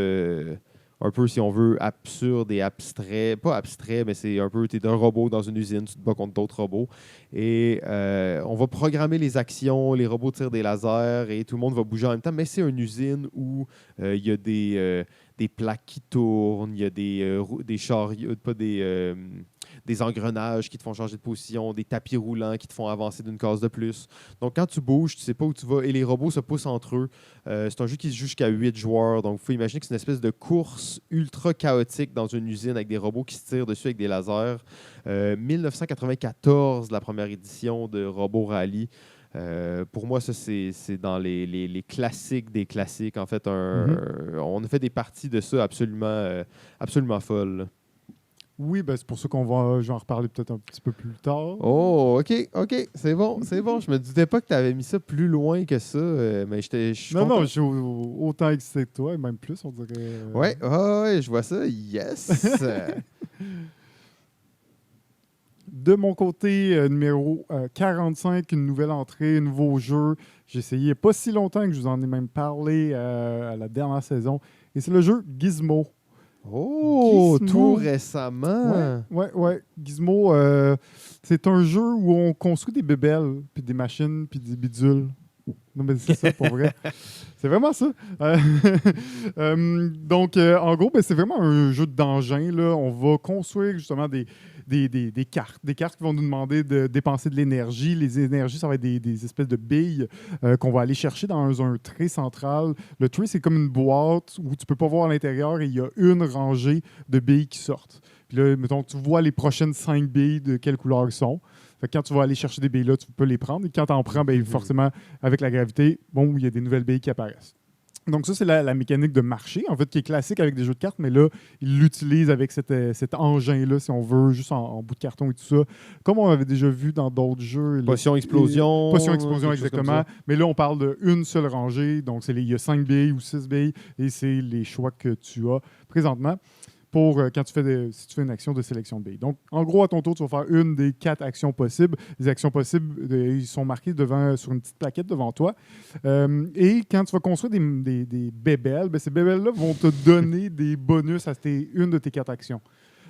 un peu, si on veut, absurde et abstrait. Pas abstrait, mais c'est un peu, tu es d'un robot dans une usine, tu te bats contre d'autres robots. Et on va programmer les actions, les robots tirent des lasers et tout le monde va bouger en même temps. Mais c'est une usine où il y a des plaques qui tournent, il y a des chariots, pas des engrenages qui te font changer de position, des tapis roulants qui te font avancer d'une case de plus. Donc, quand tu bouges, tu ne sais pas où tu vas et les robots se poussent entre eux. C'est un jeu qui se joue jusqu'à 8 joueurs. Donc, il faut imaginer que c'est une espèce de course ultra chaotique dans une usine avec des robots qui se tirent dessus avec des lasers. 1994, la première édition de Robot Rally. Pour moi, ça, c'est dans les classiques des classiques. En fait, on a fait des parties de ça absolument folles. Oui, ben c'est pour ça je vais en reparler peut-être un petit peu plus tard. Oh, OK, c'est bon. Je me doutais pas que tu avais mis ça plus loin que ça, mais je suis content. Non, je suis autant excité que toi, et même plus, on dirait. Ouais, je vois ça. Yes! De mon côté, numéro 45, une nouvelle entrée, un nouveau jeu. J'ai essayé pas si longtemps que je vous en ai même parlé à la dernière saison. Et c'est le jeu Gizmo. Oh, Gizmo. tout récemment! Ouais. Gizmo, c'est un jeu où on construit des bébelles, puis des machines, puis des bidules. Non, mais c'est ça, pour vrai. C'est vraiment ça. Donc, en gros, c'est vraiment un jeu d'engin. On va construire justement des cartes. Des cartes qui vont nous demander de dépenser de l'énergie. Les énergies, ça va être des espèces de billes qu'on va aller chercher dans un tray central. Le tray, c'est comme une boîte où tu peux pas voir à l'intérieur et il y a une rangée de billes qui sortent. Puis là, mettons, tu vois les prochaines 5 billes de quelle couleur elles sont. Fait que quand tu vas aller chercher des billes là, tu peux les prendre. Et quand tu en prends, forcément, avec la gravité, il y a des nouvelles billes qui apparaissent. Donc ça, c'est la mécanique de marché, en fait, qui est classique avec des jeux de cartes, mais là, ils l'utilisent avec cet engin-là, si on veut, juste en bout de carton et tout ça. Comme on avait déjà vu dans d'autres jeux. Potion Explosion. Potion Explosion, exactement. Mais là, on parle d'une seule rangée. Donc, il y a 5 billes ou 6 billes, et c'est les choix que tu as présentement pour quand si tu fais une action de sélection de billes. Donc, en gros, à ton tour, tu vas faire une des 4 actions possibles. Les actions possibles, ils sont marquées sur une petite plaquette devant toi. Et quand tu vas construire des bébelles, ces bébelles-là vont te donner des bonus à une de tes 4 actions.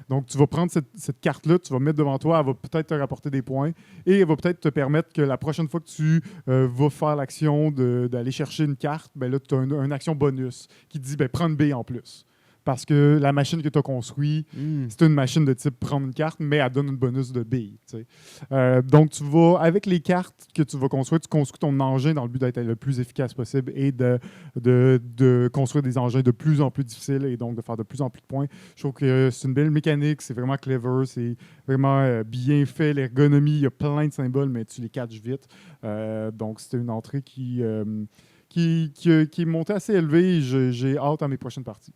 Donc, tu vas prendre cette carte-là, tu vas mettre devant toi, elle va peut-être te rapporter des points et elle va peut-être te permettre que la prochaine fois que tu vas faire l'action d'aller chercher une carte, là, tu as une action bonus qui te dit prends une bille en plus. Parce que la machine que tu as construite, c'est une machine de type prendre une carte, mais elle donne un bonus de billes. Donc, tu vas, avec les cartes que tu vas construire, tu construis ton engin dans le but d'être le plus efficace possible et de construire des engins de plus en plus difficiles et donc de faire de plus en plus de points. Je trouve que c'est une belle mécanique, c'est vraiment clever, c'est vraiment bien fait. L'ergonomie, il y a plein de symboles, mais tu les catches vite. Donc, c'était une entrée qui est montée assez élevée et j'ai hâte à mes prochaines parties.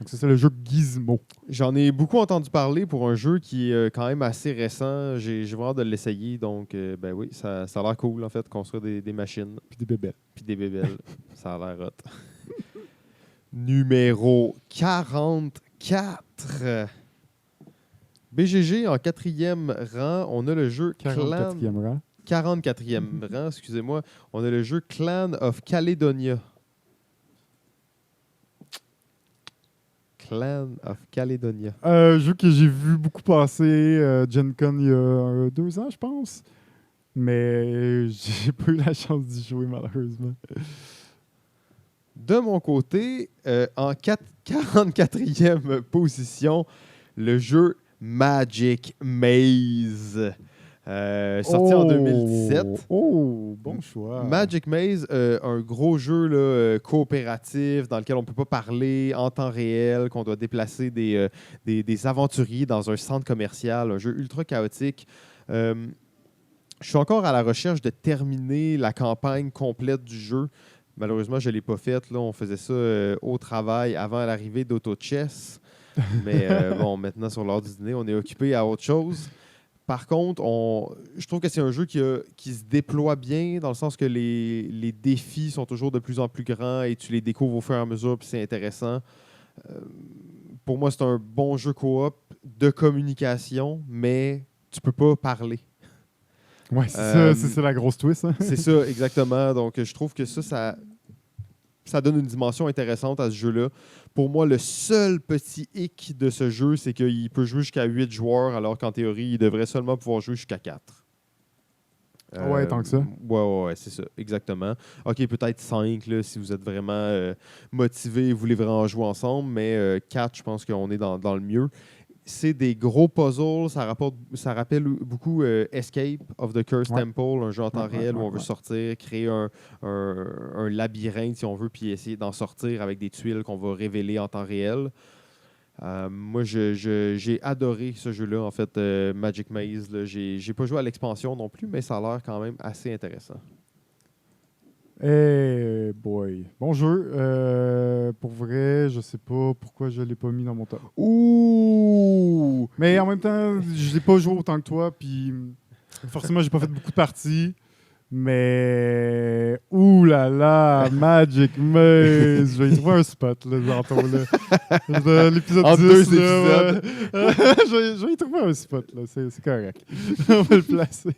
Donc, c'est le jeu Gizmo. J'en ai beaucoup entendu parler pour un jeu qui est quand même assez récent. J'ai vraiment hâte de l'essayer. Donc, oui, ça a l'air cool, en fait, construire des machines. Puis des bébelles. Ça a l'air hot. Numéro 44. BGG en 4e rang. On a le jeu 44e rang. 44e rang, excusez-moi. On a le jeu Clan of Caledonia. Clan of Caledonia. Jeu que j'ai vu beaucoup passer Gen Con il y a 2 ans, je pense. Mais j'ai pas eu la chance d'y jouer, malheureusement. De mon côté, en 44e position, le jeu Magic Maze. Sorti en 2017. Oh, bon choix. Magic Maze, un gros jeu là, coopératif dans lequel on ne peut pas parler en temps réel, qu'on doit déplacer des aventuriers dans un centre commercial, un jeu ultra chaotique. Je suis encore à la recherche de terminer la campagne complète du jeu. Malheureusement, je ne l'ai pas faite. Là, on faisait ça au travail avant l'arrivée d'AutoChess. Mais maintenant, sur l'heure du dîner, on est occupé à autre chose. Par contre, je trouve que c'est un jeu qui se déploie bien, dans le sens que les défis sont toujours de plus en plus grands et tu les découvres au fur et à mesure, puis c'est intéressant. Euh, pour moi, c'est un bon jeu coop de communication, mais tu peux pas parler. Ouais, c'est Euh, ça, c'est la grosse twist. Hein. c'est ça, exactement. Donc, je trouve que ça donne une dimension intéressante à ce jeu-là. Pour moi, le seul petit hic de ce jeu, c'est qu'il peut jouer jusqu'à 8 joueurs, alors qu'en théorie, il devrait seulement pouvoir jouer jusqu'à 4. Ouais, tant que ça. Ouais, c'est ça, exactement. OK, peut-être 5 là, si vous êtes vraiment motivé et vous voulez vraiment jouer ensemble, mais 4, je pense qu'on est dans le mieux. C'est des gros puzzles, ça rappelle beaucoup Escape of the Cursed Ouais. Temple, un jeu en temps réel où on veut Ouais. sortir, créer un labyrinthe, si on veut, puis essayer d'en sortir avec des tuiles qu'on va révéler en temps réel. Moi, j'ai adoré ce jeu-là, en fait, Magic Maze. Là. J'ai pas joué à l'expansion non plus, mais ça a l'air quand même assez intéressant. Hey boy. Bon jeu. Pour vrai, je sais pas pourquoi je l'ai pas mis dans mon top. Ouh! Mais en même temps, je l'ai pas joué autant que toi, puis forcément, j'ai pas fait beaucoup de parties. Mais ouh là là, Magic Maze, je vais y trouver un spot là, tantôt là. L'épisode Entre 10 deux là, épisodes. je vais y trouver un spot là, c'est correct. On va le placer.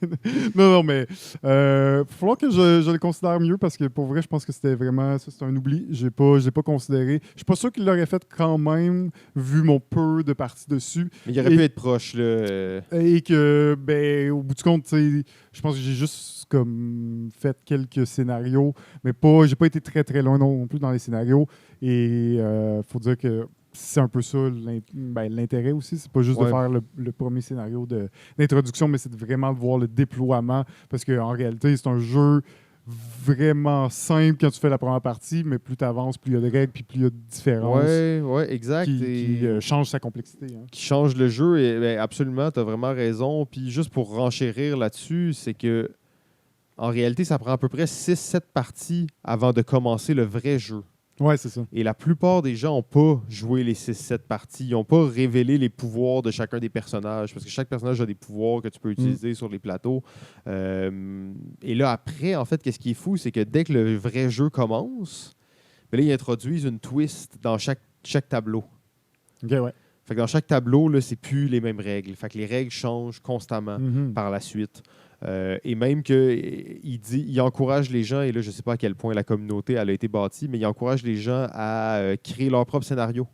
Non, mais il va falloir que je le considère mieux parce que pour vrai, je pense que c'était vraiment ça, c'est un oubli. Je l'ai pas considéré. Je suis pas sûr qu'il l'aurait fait quand même vu mon peu de parties dessus. Mais il aurait pu être proche, là. Et que, ben, au bout du compte, tu sais, je pense que j'ai juste comme fait quelques scénarios, mais j'ai pas été très très loin non plus dans les scénarios. Et faut dire que c'est un peu ça l'intérêt aussi. C'est pas juste de Ouais. faire le premier scénario d'introduction, mais c'est vraiment de voir le déploiement. Parce qu'en réalité, c'est un jeu vraiment simple quand tu fais la première partie, mais plus tu avances, plus il y a de règles, puis plus il y a de différences Ouais, exact. qui changent sa complexité. Hein. Qui change le jeu, et ben, absolument, tu as vraiment raison. Puis juste pour renchérir là-dessus, c'est que en réalité, ça prend à peu près 6-7 parties avant de commencer le vrai jeu. Ouais, c'est ça. Et la plupart des gens n'ont pas joué les 6-7 parties. Ils n'ont pas révélé les pouvoirs de chacun des personnages. Parce que chaque personnage a des pouvoirs que tu peux utiliser sur les plateaux. Et là, après, en fait, qu'est-ce qui est fou, c'est que dès que le vrai jeu commence, ben là, ils introduisent une twist dans chaque tableau. Ok, ouais. Fait que dans chaque tableau, là, c'est plus les mêmes règles. Fait que les règles changent constamment Mhm. par la suite. Et même il encourage les gens, et là, je ne sais pas à quel point la communauté elle a été bâtie, mais il encourage les gens à créer leur propre scénario,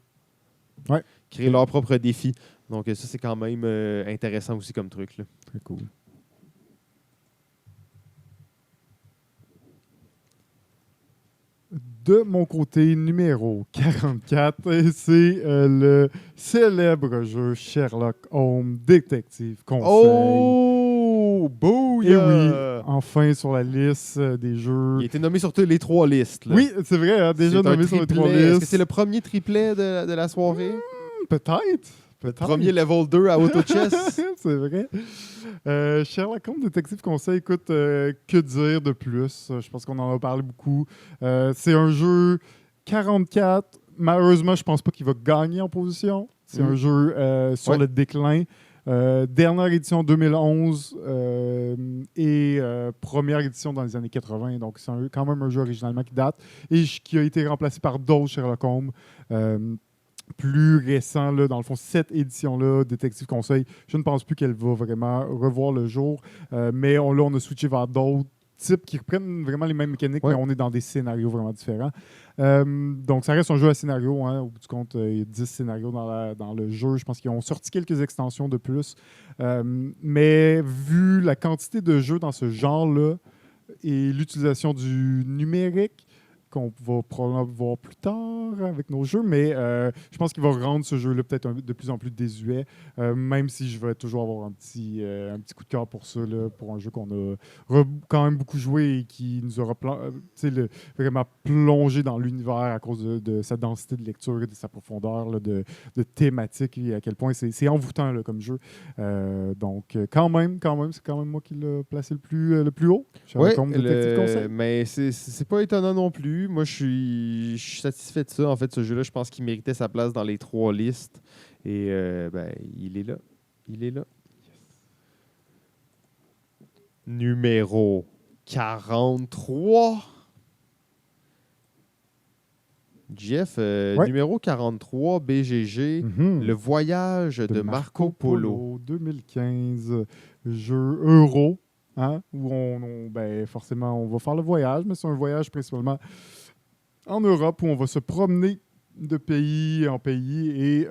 Ouais. créer leur propre défi. Donc, ça, c'est quand même intéressant aussi comme truc. Là. Très cool. De mon côté, numéro 44, c'est le célèbre jeu Sherlock Holmes Détective Conseil. Oh! Et oui, Booyah! enfin sur la liste des jeux. Il a été nommé sur toutes les 3 listes. Là. Oui, c'est vrai, hein, déjà C'est un nommé sur les 3 triplet. Est-ce listes. que c'est le premier triplet de la soirée? Peut-être. Premier level 2 à Auto Chess? C'est vrai. Sherlock Holmes Détective Conseil, écoute, que dire de plus? Je pense qu'on en a parlé beaucoup. C'est un jeu 44. Malheureusement, je pense pas qu'il va gagner en position. C'est un jeu sur le déclin. Dernière édition 2011 et première édition dans les années 80. Donc, c'est quand même un jeu originalement qui date et qui a été remplacé par d'autres Sherlock Holmes. Plus récent, là, dans le fond, cette édition-là, Détective Conseil, je ne pense plus qu'elle va vraiment revoir le jour. Mais on a switché vers d'autres types qui reprennent vraiment les mêmes mécaniques, mais on est dans des scénarios vraiment différents. Donc, ça reste un jeu à scénario. Hein. Au bout du compte, il y a 10 scénarios dans le jeu. Je pense qu'ils ont sorti quelques extensions de plus. Mais vu la quantité de jeux dans ce genre-là et l'utilisation du numérique, qu'on va probablement voir plus tard avec nos jeux, mais je pense qu'il va rendre ce jeu-là peut-être de plus en plus désuet, même si je vais toujours avoir un petit coup de cœur pour ça, là, pour un jeu qu'on a quand même beaucoup joué et qui nous aura vraiment plongé dans l'univers à cause de sa densité de lecture et de sa profondeur là, de thématique et à quel point c'est envoûtant là, comme jeu. Donc, quand même, c'est quand même moi qui l'ai placé le plus haut. Oui, Conseil. mais c'est pas étonnant non plus. Moi, je suis satisfait de ça. En fait, ce jeu-là, je pense qu'il méritait sa place dans les 3 listes. Et ben, il est là. Il est là. Numéro 43. Jeff, Ouais. numéro 43, BGG, Mhm. Le voyage de Marco Polo. 2015, jeu euro, hein, où ben, forcément, on va faire le voyage, mais c'est un voyage principalement en Europe où on va se promener de pays en pays et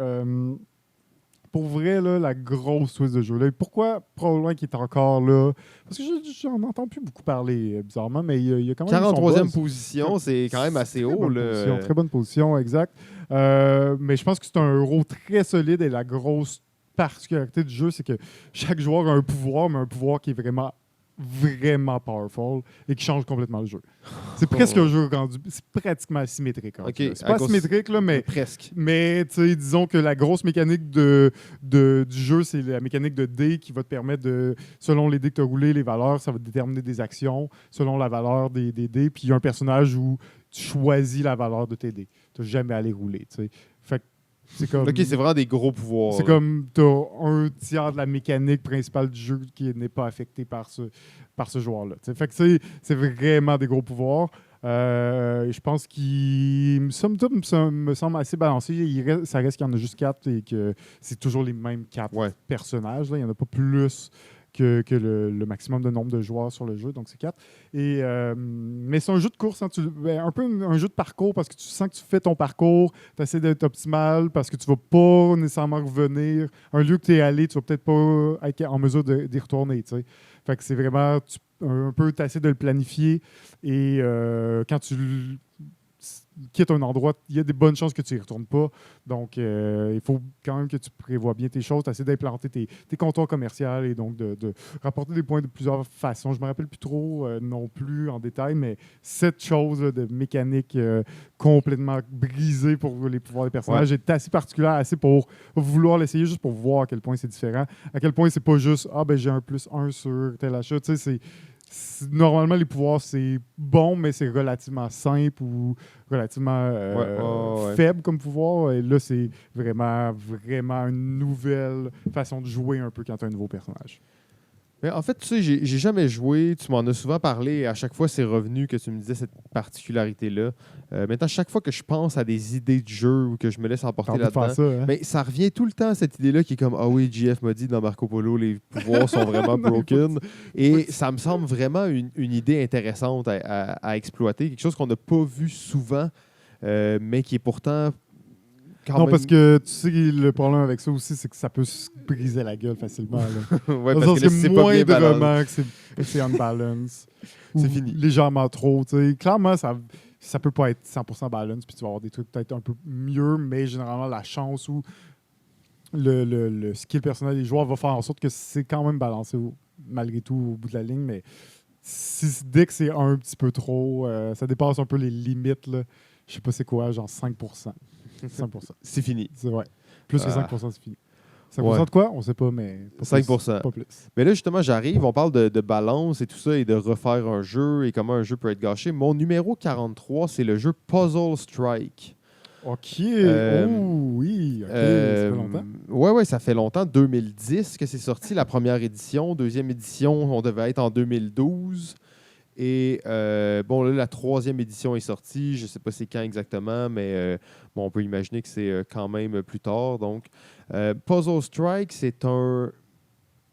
pour vrai, là, la grosse twist de jeu-là. Et pourquoi probablement qu'il est encore là? Parce que j'en entends plus beaucoup parler, bizarrement, mais il y a quand même eu son 43e buzz. position, c'est quand même assez Très haut. bonne position, très bonne position, exact. Mais je pense que c'est un euro très solide et la grosse particularité du jeu, c'est que chaque joueur a un pouvoir, mais un pouvoir qui est vraiment powerful et qui change complètement le jeu. C'est presque un jeu rendu, c'est pratiquement asymétrique. OK, C'est pas asymétrique, là, mais presque. tu sais, disons que la grosse mécanique du jeu, c'est la mécanique de dés qui va te permettre de, selon les dés que tu as roulés, les valeurs, ça va déterminer des actions selon la valeur des dés. Puis il y a un personnage où tu choisis la valeur de tes dés. Tu n'as jamais à les rouler, tu sais. Fait que c'est comme... OK, c'est vraiment des gros pouvoirs. C'est là. comme tu as un tiers de la mécanique principale du jeu qui n'est pas affecté par ce joueur-là. T'sais. Fait que c'est vraiment des gros pouvoirs. Je pense qu'il somme toute, me semble assez balancé. Ça reste qu'il y en a juste 4 et que c'est toujours les mêmes 4 Ouais. personnages. Là. Il n'y en a pas plus que le maximum de nombre de joueurs sur le jeu, donc c'est 4. Mais c'est un jeu de course, hein, un peu un jeu de parcours parce que tu sens que tu fais ton parcours, tu essaies d'être optimal parce que tu vas pas nécessairement revenir. Un lieu que tu es allé, tu vas peut-être pas être en mesure d'y retourner. T'sais. Fait que c'est vraiment un peu, tu essaies de le planifier et quand tu quittes un endroit, il y a des bonnes chances que tu n'y retournes pas. Donc, il faut quand même que tu prévois bien tes choses, tu essaies d'implanter tes comptoirs commerciaux et donc de rapporter des points de plusieurs façons. Je ne me rappelle plus trop non plus en détail, mais cette chose là, de mécanique complètement brisée pour les pouvoirs des personnages est assez particulière, assez pour vouloir l'essayer juste pour voir à quel point c'est différent, à quel point c'est pas juste « Ah, ben j'ai un +1 sur tel achat ». Tu sais, normalement, les pouvoirs, c'est bon, mais c'est relativement simple ou relativement faible comme pouvoir. Et là, c'est vraiment une nouvelle façon de jouer un peu quand tu as un nouveau personnage. Mais en fait, tu sais, j'ai jamais joué. Tu m'en as souvent parlé. Et à chaque fois, c'est revenu que tu me disais cette particularité-là. Maintenant, chaque fois que je pense à des idées de jeu ou que je me laisse emporter là-dedans, Ça, hein? mais ça revient tout le temps à cette idée-là qui est comme « Ah oui, JF m'a dit dans Marco Polo, les pouvoirs sont vraiment broken. » Et ça me semble vraiment une idée intéressante à exploiter. Quelque chose qu'on n'a pas vu souvent, mais qui est pourtant... Parce que tu sais, le problème avec ça aussi, c'est que ça peut se briser la gueule facilement. Ouais, parce que là, c'est pas bien balancé. Que c'est unbalance. C'est fini. Légèrement trop. T'sais. Clairement, ça peut pas être 100% balance, puis tu vas avoir des trucs peut-être un peu mieux, mais généralement, la chance ou le skill personnel des joueurs va faire en sorte que c'est quand même balancé malgré tout au bout de la ligne, mais dès que c'est un petit peu trop, ça dépasse un peu les limites. Là. Je sais pas c'est quoi, genre 5%. 5%. C'est fini. C'est vrai. Plus que 5%, c'est fini. 5% Ouais. de quoi? On sait pas, mais... Pas 5%. Pas plus. Mais là, justement, j'arrive, on parle de balance et tout ça, et de refaire un jeu, et comment un jeu peut être gâché. Mon numéro 43, c'est le jeu Puzzle Strike. OK. Oui. OK. Ça fait longtemps. Ouais, ça fait longtemps. 2010 que c'est sorti, la première édition. Deuxième édition, on devait être en 2012. Et bon, là, la troisième édition est sortie. Je ne sais pas c'est quand exactement, mais bon, on peut imaginer que c'est quand même plus tard. Donc, Puzzle Strike, c'est un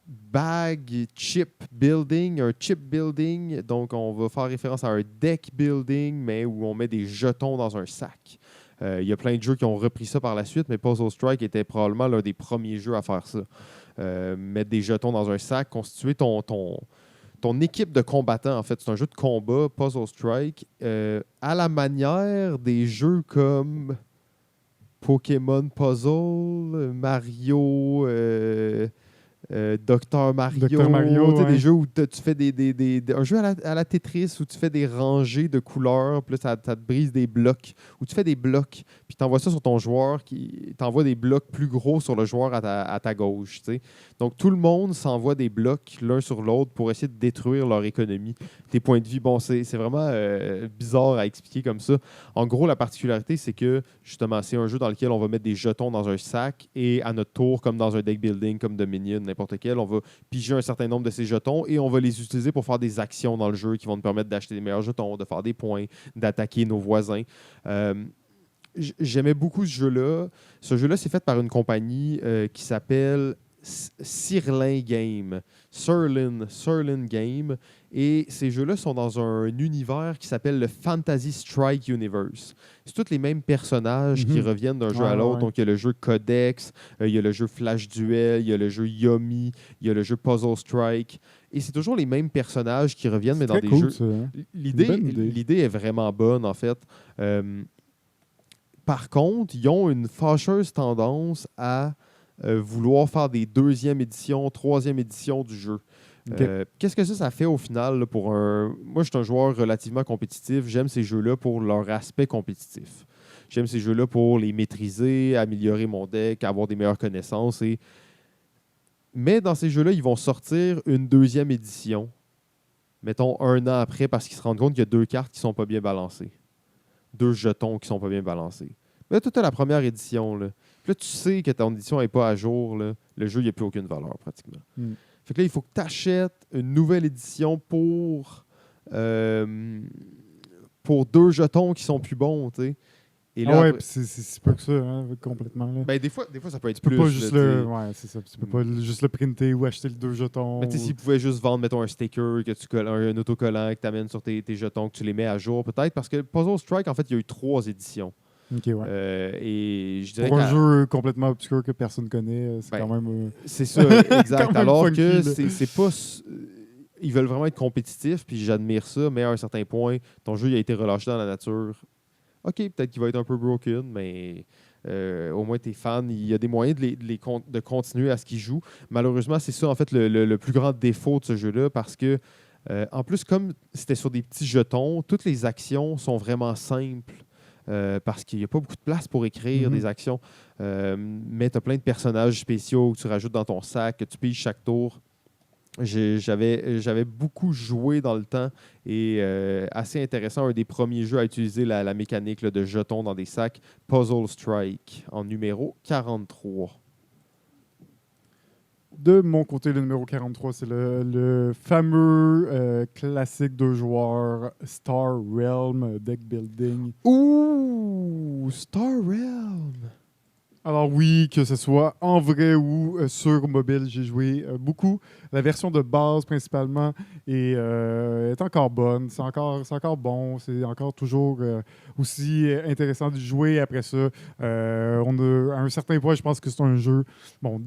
bag chip building, un chip building. Donc, on va faire référence à un deck building, mais où on met des jetons dans un sac. Il y a plein de jeux qui ont repris ça par la suite, mais Puzzle Strike était probablement l'un des premiers jeux à faire ça. Mettre des jetons dans un sac, constituer ton équipe de combattants, en fait. C'est un jeu de combat, Puzzle Strike, à la manière des jeux comme Pokémon Puzzle, Mario, Dr. Mario, ouais. des jeux où tu fais un jeu à la Tetris où tu fais des rangées de couleurs, puis là, ça te brise des blocs, où tu fais des blocs, puis tu envoies ça sur ton joueur, qui t'envoie des blocs plus gros sur le joueur à ta gauche. T'sais. Donc tout le monde s'envoie des blocs l'un sur l'autre pour essayer de détruire leur économie, tes points de vie. Bon, c'est vraiment bizarre à expliquer comme ça. En gros, la particularité, c'est que justement, c'est un jeu dans lequel on va mettre des jetons dans un sac et à notre tour, comme dans un deck building, comme Dominion, n'importe n'importe quel. On va piger un certain nombre de ces jetons et on va les utiliser pour faire des actions dans le jeu qui vont nous permettre d'acheter des meilleurs jetons, de faire des points, d'attaquer nos voisins. J'aimais beaucoup ce jeu-là. Ce jeu-là, c'est fait par une compagnie qui s'appelle Sirlin Game. Sirlin Game. Et ces jeux-là sont dans un univers qui s'appelle le Fantasy Strike Universe. C'est tous les mêmes personnages qui reviennent d'un jeu à l'autre. Donc, il y a le jeu Codex, il y a le jeu Flash Duel, il y a le jeu Yomi, il y a le jeu Puzzle Strike. Et c'est toujours les mêmes personnages qui reviennent, mais dans des jeux. Ça, hein? L'idée est vraiment bonne, en fait. Par contre, ils ont une fâcheuse tendance à vouloir faire des deuxième éditions, troisième éditions du jeu. Okay. Qu'est-ce que ça fait au final là, pour un... Moi, je suis un joueur relativement compétitif. J'aime ces jeux-là pour leur aspect compétitif. J'aime ces jeux-là pour les maîtriser, améliorer mon deck, avoir des meilleures connaissances. Mais dans ces jeux-là, ils vont sortir une deuxième édition, mettons 1 an après, parce qu'ils se rendent compte qu'il y a 2 cartes qui ne sont pas bien balancées. 2 jetons qui ne sont pas bien balancés. Mais là, tu as la première édition. Là. Puis là, tu sais que ton édition n'est pas à jour. Là. Le jeu, il n'y a plus aucune valeur pratiquement. Fait que là, il faut que tu achètes une nouvelle édition pour 2 jetons qui sont plus bons. T'sais. Et là, ouais, c'est pas que ça, hein, complètement. Là. Ben, des fois, ça peut être tu plus. Peux pas juste c'est ça. Tu peux pas juste le printer ou acheter le 2 jetons. Mais tu sais, s'ils pouvaient juste vendre, mettons, un sticker, que tu colles, un autocollant que tu amènes sur tes jetons, que tu les mets à jour, peut-être, parce que Puzzle Strike, en fait, il y a eu 3 éditions. OK, ouais. Et je dirais pour un jeu complètement obscur que personne ne connaît, c'est quand même... C'est ça, exact. Alors funky, que c'est pas... Ils veulent vraiment être compétitifs, puis j'admire ça, mais à un certain point, ton jeu il a été relâché dans la nature. OK, peut-être qu'il va être un peu broken, mais au moins tes fans, il y a des moyens de continuer à ce qu'ils jouent. Malheureusement, c'est ça, en fait, le plus grand défaut de ce jeu-là, parce que, en plus, comme c'était sur des petits jetons, toutes les actions sont vraiment simples. Parce qu'il n'y a pas beaucoup de place pour écrire des actions. Mais tu as plein de personnages spéciaux que tu rajoutes dans ton sac, que tu piges chaque tour. J'avais beaucoup joué dans le temps et assez intéressant, un des premiers jeux à utiliser la mécanique là, de jetons dans des sacs, Puzzle Strike, en numéro 43. De mon côté, le numéro 43, c'est le fameux classique 2 joueurs Star Realm deck building. Ouh, Star Realm! Alors oui, que ce soit en vrai ou sur mobile, j'ai joué beaucoup. La version de base principalement est encore bonne, c'est encore bon, c'est encore toujours aussi intéressant de jouer. Après ça, à un certain point, je pense que c'est un jeu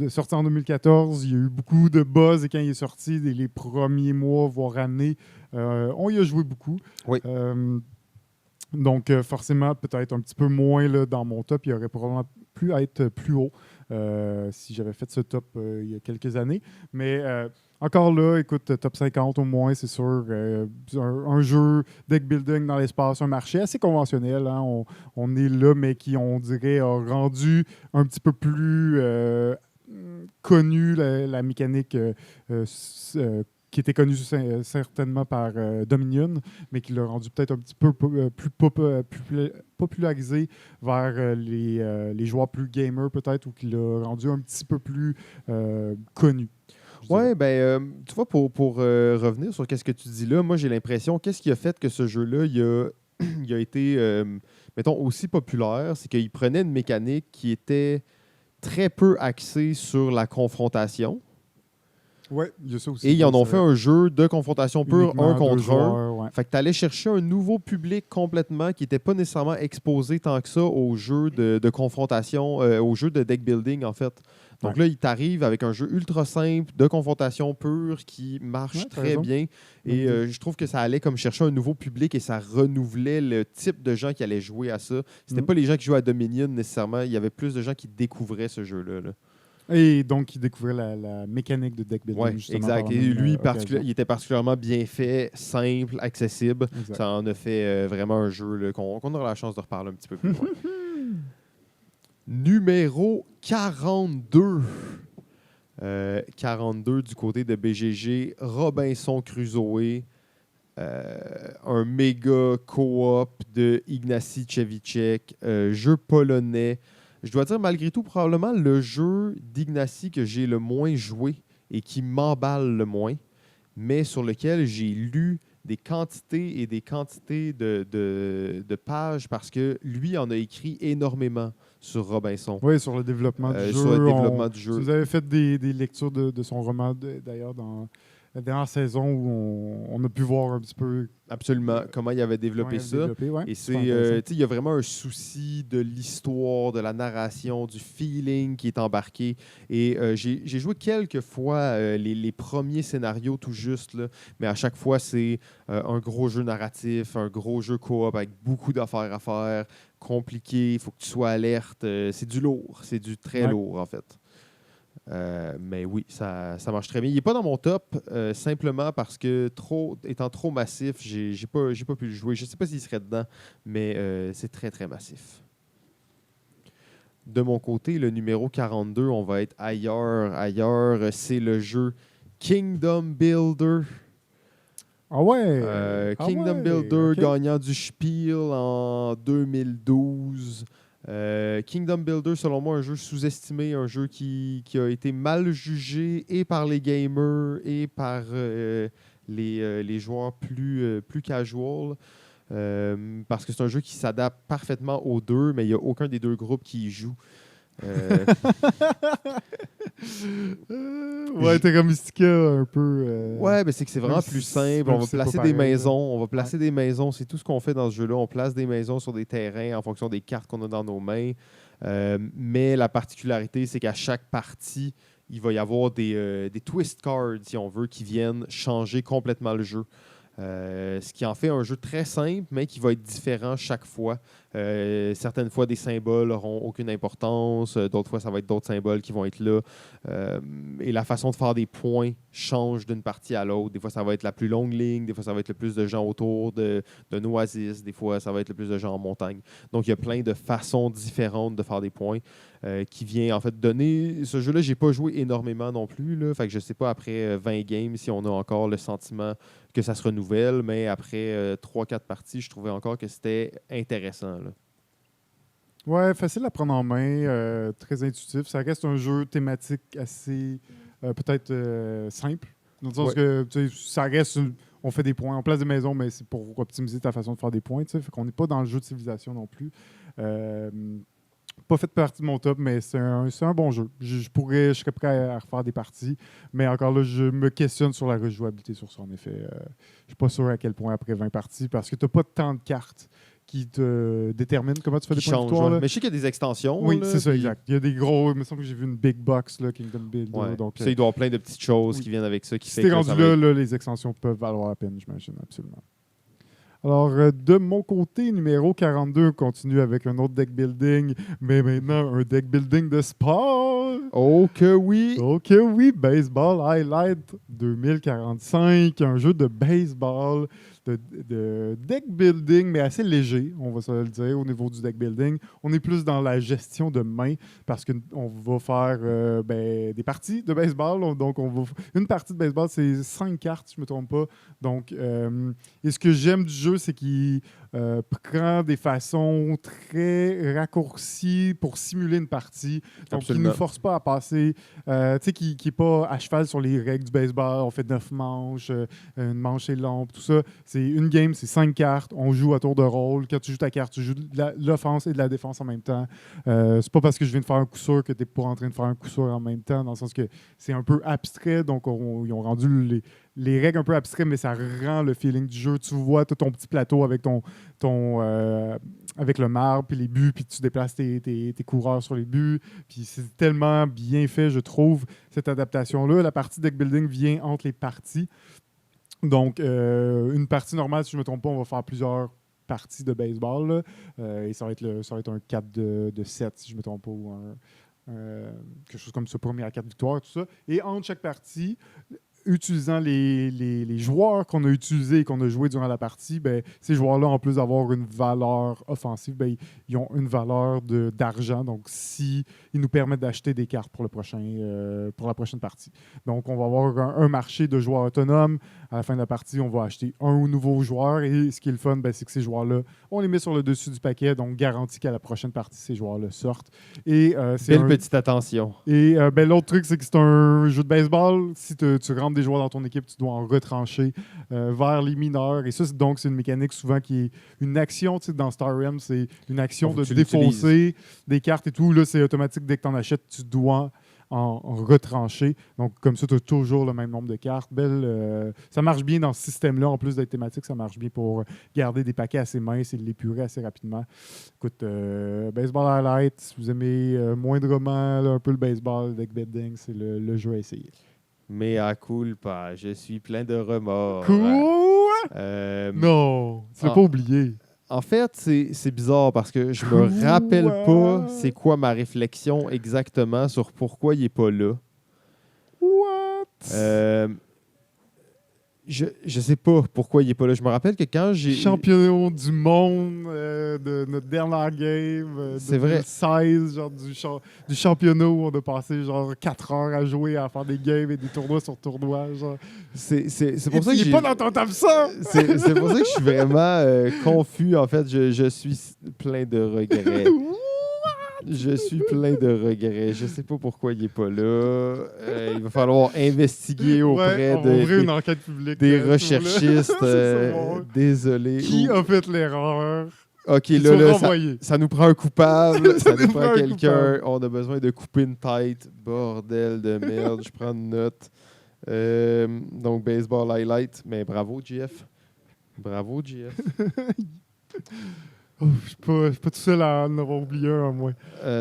sorti en 2014. Il y a eu beaucoup de buzz et quand il est sorti, les premiers mois, voire années, on y a joué beaucoup. Oui. Donc, forcément, peut-être un petit peu moins là, dans mon top. Il aurait probablement pu être plus haut si j'avais fait ce top il y a quelques années. Mais encore là, écoute, top 50 au moins, c'est sûr. Un jeu deck building dans l'espace, un marché assez conventionnel. Hein. On est là, mais qui, on dirait, a rendu un petit peu plus connu la mécanique qui était connu certainement par Dominion, mais qui l'a rendu peut-être un petit peu plus popularisé vers les joueurs plus gamers peut-être, ou qui l'a rendu un petit peu plus connu. Oui, tu vois, pour revenir sur ce que tu dis là, moi j'ai l'impression, qu'est-ce qui a fait que ce jeu-là, il a été, mettons, aussi populaire, c'est qu'il prenait une mécanique qui était très peu axée sur la confrontation. Oui, il y a ça aussi. Et ils en ont fait un jeu de confrontation pure, uniquement 1 contre 1. Joueurs, ouais. Fait que tu allais chercher un nouveau public complètement qui n'était pas nécessairement exposé tant que ça aux jeux de confrontation, aux jeux de deck building, en fait. Donc là, il t'arrive avec un jeu ultra simple de confrontation pure qui marche très bien. Et je trouve que ça allait comme chercher un nouveau public et ça renouvelait le type de gens qui allaient jouer à ça. C'était pas les gens qui jouaient à Dominion nécessairement. Il y avait plus de gens qui découvraient ce jeu-là. Là. Et donc, il découvrait la mécanique de deck building. Oui, exact. Et lui, il était particulièrement bien fait, simple, accessible. Exact. Ça en a fait vraiment un jeu là, qu'on aura la chance de reparler un petit peu plus loin. Numéro 42. 42 du côté de BGG, Robinson Crusoe. Un méga co-op de Ignacy Cevicek, jeu polonais. Je dois dire, malgré tout, probablement le jeu d'Ignacy que j'ai le moins joué et qui m'emballe le moins, mais sur lequel j'ai lu des quantités et des quantités de pages parce que lui en a écrit énormément sur Robinson, Oui, sur le développement du jeu. sur le développement du Si jeu. vous avez fait des lectures de son roman, d'ailleurs, dans la dernière saison où on a pu voir un petit peu Absolument, comment il avait comment développé il a ça. développé. Ouais, Et super intéressant. il y a vraiment un souci de l'histoire, de la narration, du feeling qui est embarqué. Et j'ai joué quelques fois les premiers scénarios tout juste, là, mais à chaque fois, c'est un gros jeu narratif, un gros jeu coop avec beaucoup d'affaires à faire, compliqué, il faut que tu sois alerte. C'est du lourd, c'est du très Ouais. lourd en fait. Mais oui, ça marche très bien. Il n'est pas dans mon top, simplement parce que étant trop massif, j'ai pas pu le jouer. Je ne sais pas s'il serait dedans, mais c'est très, très massif. De mon côté, le numéro 42, on va être ailleurs. Ailleurs, c'est le jeu Kingdom Builder. Ah ouais! Kingdom Builder, OK. gagnant du Spiel en 2012. Kingdom Builder, selon moi, un jeu sous-estimé, un jeu qui a été mal jugé et par les gamers et par les joueurs plus casual. Parce que c'est un jeu qui s'adapte parfaitement aux deux, mais il n'y a aucun des deux groupes qui y joue. Ouais, Terra Mystica, un peu. Ouais, mais c'est que c'est vraiment même plus si- simple. même On va si c'est pas placer des pareil, là. maisons. On va placer Ouais. des maisons. C'est tout ce qu'on fait dans ce jeu-là. On place des maisons sur des terrains en fonction des cartes qu'on a dans nos mains. Mais la particularité, c'est qu'à chaque partie, il va y avoir des twist cards, si on veut, qui viennent changer complètement le jeu. Ce qui en fait un jeu très simple, mais qui va être différent chaque fois. Certaines fois, des symboles n'auront aucune importance. D'autres fois, ça va être d'autres symboles qui vont être là. Et la façon de faire des points change d'une partie à l'autre. Des fois, ça va être la plus longue ligne. Des fois, ça va être le plus de gens autour d'un oasis. Des fois, ça va être le plus de gens en montagne. Donc, il y a plein de façons différentes de faire des points qui vient en fait donner... Ce jeu-là, j'ai pas joué énormément non plus. Là. Fait que je sais pas, après 20 games, si on a encore le sentiment que ça se renouvelle, mais après 3-4 parties, je trouvais encore que c'était intéressant. Là. Ouais, facile à prendre en main, très intuitif. Ça reste un jeu thématique assez, peut-être simple. Dans le sens Ouais. que tu sais, ça reste. On fait des points, on place des maisons, mais c'est pour optimiser ta façon de faire des points. Tu sais. Fait qu'on n'est pas dans le jeu de civilisation non plus. Euh, Pas fait partie de mon top, mais c'est un bon jeu. Je serais prêt à refaire des parties, mais encore là, je me questionne sur la rejouabilité sur ça, en effet. Je suis pas sûr à quel point après 20 parties, parce que tu n'as pas tant de cartes qui te déterminent comment tu fais Qui des points de change. victoire. Ouais. Là. Mais je sais qu'il y a des extensions. Oui, Là, c'est ça, puis- exact. Il y a des gros. Il me semble que j'ai vu une big box, là, Kingdom Builder. Ouais. Donc, Puis ça, il doit y avoir plein de petites choses oui. qui viennent avec ça. Qui si fait t'es que rendu ça là, va être- là, les extensions peuvent valoir la peine, j'imagine, absolument. Alors, de mon côté, numéro 42, on continue avec un autre deck building, mais maintenant un deck building de sport. Oh que oui! Ok, oui, Baseball Highlight 2045, un jeu de baseball, de deck building, mais assez léger, on va se le dire, au niveau du deck building. On est plus dans la gestion de main parce qu'on va faire des parties de baseball. Donc, une partie de baseball, c'est 5 cartes, si je ne me trompe pas. Donc, et ce que j'aime du jeu, c'est qu'il prend des façons très raccourcies pour simuler une partie. Donc, il ne Absolument. nous force pas à passer, tu sais, qui n'est pas à cheval sur les règles du baseball. On fait 9 manches, une manche est longue, tout ça. C'est une game, c'est 5 cartes. On joue à tour de rôle. Quand tu joues ta carte, tu joues de l'offense et de la défense en même temps. C'est pas parce que je viens de faire un coup sûr que tu n'es pas en train de faire un coup sûr en même temps, dans le sens que c'est un peu abstrait. Donc, ils ont rendu les règles un peu abstraites, mais ça rend le feeling du jeu. Tu vois, tu as ton petit plateau avec avec le marbre, puis les buts, puis tu déplaces tes coureurs sur les buts. Puis c'est tellement bien fait, je trouve, cette adaptation-là. La partie deck building vient entre les parties. Donc, une partie normale, si je ne me trompe pas, on va faire plusieurs parties de baseball. Là. Et ça va être un 4 de 7, si je ne me trompe pas, ou quelque chose comme ça, premier à 4 victoires, tout ça. Et entre chaque partie, utilisant les joueurs qu'on a utilisés et qu'on a joués durant la partie, ben, ces joueurs-là, en plus d'avoir une valeur offensive, ben, ils ont une valeur d'argent. Donc, si ils nous permettent d'acheter des cartes pour la prochaine partie. Donc, on va avoir un marché de joueurs autonomes. À la fin de la partie, on va acheter un nouveau joueur. Et ce qui est le fun, ben, c'est que ces joueurs-là, on les met sur le dessus du paquet. Donc, garantit qu'à la prochaine partie, ces joueurs-là sortent. Et c'est Belle petite attention. Et ben, l'autre truc, c'est que c'est un jeu de baseball. Si tu rentres des joueurs dans ton équipe, tu dois en retrancher vers les mineurs. Et ça, donc, c'est une mécanique souvent qui est une action. Dans Star Realm, c'est une action de défausser des cartes et tout. Là, c'est automatique. Dès que tu en achètes, tu dois en retrancher. Donc, comme ça, tu as toujours le même nombre de cartes. Ça marche bien dans ce système-là. En plus d'être thématique, ça marche bien pour garder des paquets assez minces et l'épurer assez rapidement. Écoute, Baseball Highlight, si vous aimez moindrement un peu le baseball, deck building, c'est le jeu à essayer. Mais à culpa, je suis plein de remords. Quoi? Non, tu l'as pas oublié. En fait, c'est bizarre parce que je me rappelle pas c'est quoi ma réflexion exactement sur pourquoi il est pas là. What? Je sais pas pourquoi il est pas là. Je me rappelle que quand j'ai... Champion du monde de notre dernière game. C'est vrai. 2016, genre du championnat où on a passé genre 4 heures à jouer, à faire des games et des tournois sur tournois. Genre. C'est pour ça que il est pas dans ton top 100! C'est pour ça que je suis vraiment confus. En fait, je suis plein de regrets. Je suis plein de regrets. Je sais pas pourquoi il est pas là. Il va falloir investiguer auprès une enquête publique, des recherchistes. Désolé. Qui a fait l'erreur? OK, là ça nous prend un coupable. Ça nous prend quelqu'un. On a besoin de couper une tête. Bordel de merde. Je prends une note. Donc, Baseball Highlight. Mais bravo, JF. Bravo, JF. Oh, je suis pas tout seul à en avoir oublié un, moi.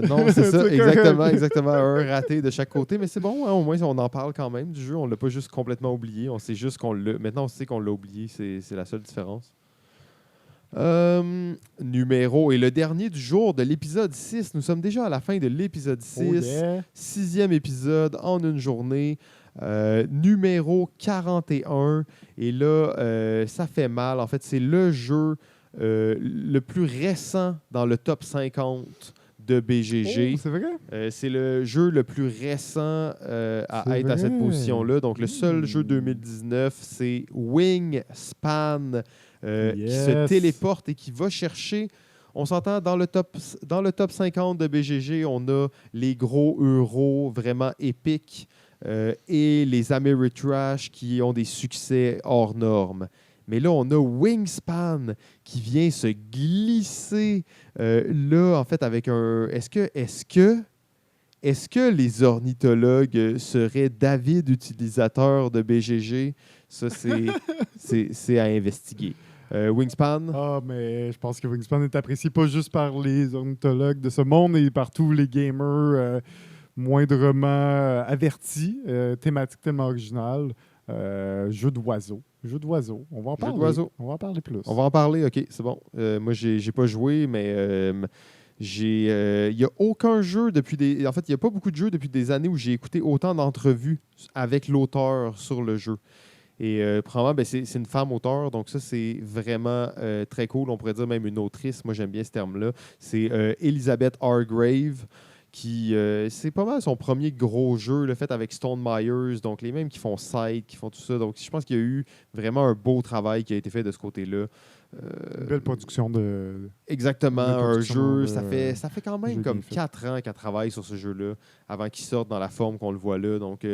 Non, c'est ça, exactement. Un raté de chaque côté. Mais c'est bon, hein, au moins, on en parle quand même du jeu. On l'a pas juste complètement oublié. On sait juste qu'on l'a. Maintenant, on sait qu'on l'a oublié. C'est la seule différence. Numéro. Et le dernier du jour de l'épisode 6. Nous sommes déjà à la fin de l'épisode 6. Oh yeah. 6e épisode en une journée. Numéro 41. Et là, ça fait mal. En fait, c'est le jeu le plus récent dans le top 50 de BGG. Oh, c'est vrai? C'est le jeu le plus récent à être à cette position-là. Donc, le seul jeu 2019, c'est Wingspan qui se téléporte et qui va chercher... On s'entend, dans le top 50 de BGG, on a les gros euros vraiment épiques et les Ameritrash qui ont des succès hors normes. Mais là, on a Wingspan qui vient se glisser là, en fait, avec un... Est-ce que les ornithologues seraient d'avides utilisateurs de BGG? Ça, c'est à investiguer. Wingspan? Ah, mais je pense que Wingspan est apprécié pas juste par les ornithologues de ce monde et par tous les gamers moindrement avertis. Thématique tellement originale. Jeu d'oiseaux. On va en parler. On va en parler plus. On va en parler, OK, c'est bon. Moi, j'ai pas joué, mais il n'y a aucun jeu depuis des... En fait, il n'y a pas beaucoup de jeux depuis des années où j'ai écouté autant d'entrevues avec l'auteur sur le jeu. Et probablement, c'est une femme auteur, donc ça, c'est vraiment très cool. On pourrait dire même une autrice. Moi, j'aime bien ce terme-là. C'est Elizabeth Hargrave. C'est pas mal son premier gros jeu, le fait avec Stone Myers, donc les mêmes qui font Side, qui font tout ça. Donc je pense qu'il y a eu vraiment un beau travail qui a été fait de ce côté-là. Une belle production de... Exactement, un jeu. Ça fait quand même comme 4 ans qu'elle travaille sur ce jeu-là, avant qu'il sorte dans la forme qu'on le voit là. Donc,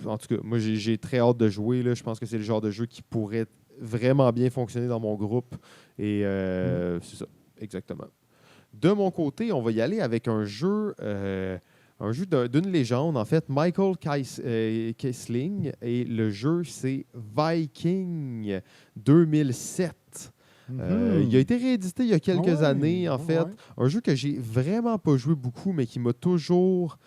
en tout cas, moi j'ai très hâte de jouer. Là. Je pense que c'est le genre de jeu qui pourrait vraiment bien fonctionner dans mon groupe. Et c'est ça, exactement. De mon côté, on va y aller avec un jeu d'une légende, en fait, Michael Kiesling. Et le jeu, c'est Viking 2007. Il a été réédité il y a quelques années, en fait. Un jeu que j'ai vraiment pas joué beaucoup, mais qui m'a toujours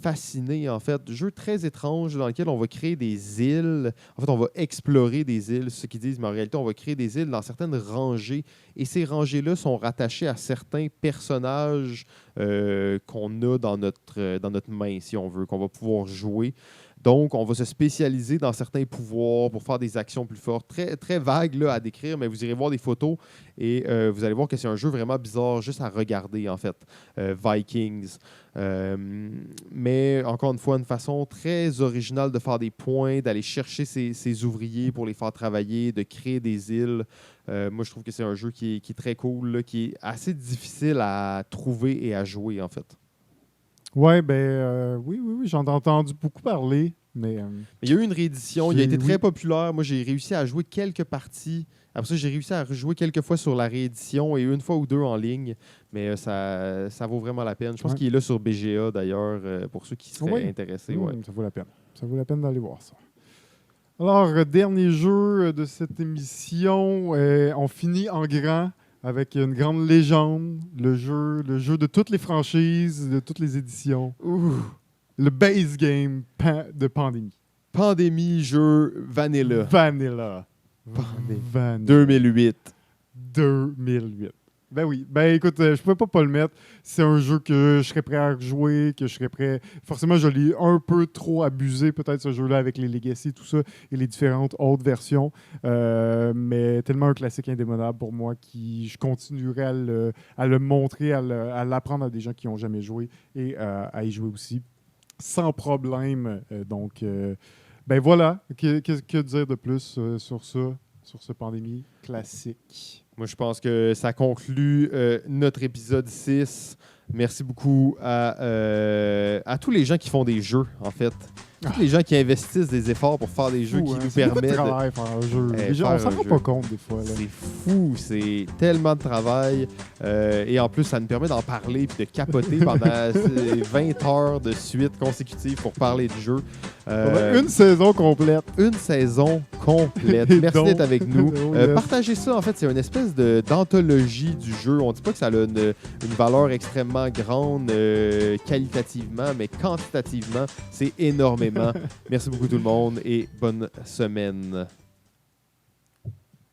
fasciné, en fait. Jeu très étrange dans lequel on va créer des îles. En fait, on va explorer des îles, c'est ce qu'ils disent, mais en réalité, on va créer des îles dans certaines rangées. Et ces rangées-là sont rattachées à certains personnages qu'on a dans notre main, si on veut, qu'on va pouvoir jouer. Donc, on va se spécialiser dans certains pouvoirs pour faire des actions plus fortes. Très, très vague là, à décrire, mais vous irez voir des photos et vous allez voir que c'est un jeu vraiment bizarre juste à regarder, en fait. Vikings. Mais encore une fois, une façon très originale de faire des points, d'aller chercher ses ouvriers pour les faire travailler, de créer des îles. Moi, je trouve que c'est un jeu qui est très cool, là, qui est assez difficile à trouver et à jouer, en fait. Ouais, oui, j'en ai entendu beaucoup parler, mais Il y a eu une réédition, il a été très populaire. Moi, j'ai réussi à jouer quelques parties. Après ça, j'ai réussi à rejouer quelques fois sur la réédition et une fois ou deux en ligne. Mais ça vaut vraiment la peine. Je pense qu'il est là sur BGA, d'ailleurs, pour ceux qui seraient intéressés. Ouais. Ça vaut la peine. Ça vaut la peine d'aller voir ça. Alors, dernier jeu de cette émission. On finit en grand avec une grande légende. Le jeu de toutes les franchises, de toutes les éditions. Le base game de Pandémie. Pandémie, jeu Vanilla. Vanilla. 2008. 2008. Ben oui. Ben écoute, je pouvais pas le mettre. C'est un jeu que je serais prêt à jouer, que je serais prêt... Forcément, je l'ai un peu trop abusé, peut-être, ce jeu-là, avec les Legacy, tout ça, et les différentes autres versions. Mais tellement un classique indémodable pour moi, je continuerai à le montrer, à l'apprendre à des gens qui n'ont jamais joué et à y jouer aussi, sans problème. Ben voilà. Que dire de plus sur ce Pandémie classique? Moi, je pense que ça conclut notre épisode 6. Merci beaucoup à tous les gens qui font des jeux, en fait. Tous les gens qui investissent des efforts pour faire des jeux qui nous permettent... C'est beaucoup de travail faire un jeu. On s'en rend pas compte des fois. C'est fou, c'est tellement de travail. Et en plus, ça nous permet d'en parler et de capoter pendant 20 heures de suite consécutives pour parler du jeu. Une saison complète. Une saison complète. Merci d'être avec nous. Partagez ça, en fait, c'est une espèce d'anthologie du jeu. On ne dit pas que ça a une valeur extrêmement grande qualitativement, mais quantitativement, c'est énormément. Merci beaucoup tout le monde et bonne semaine.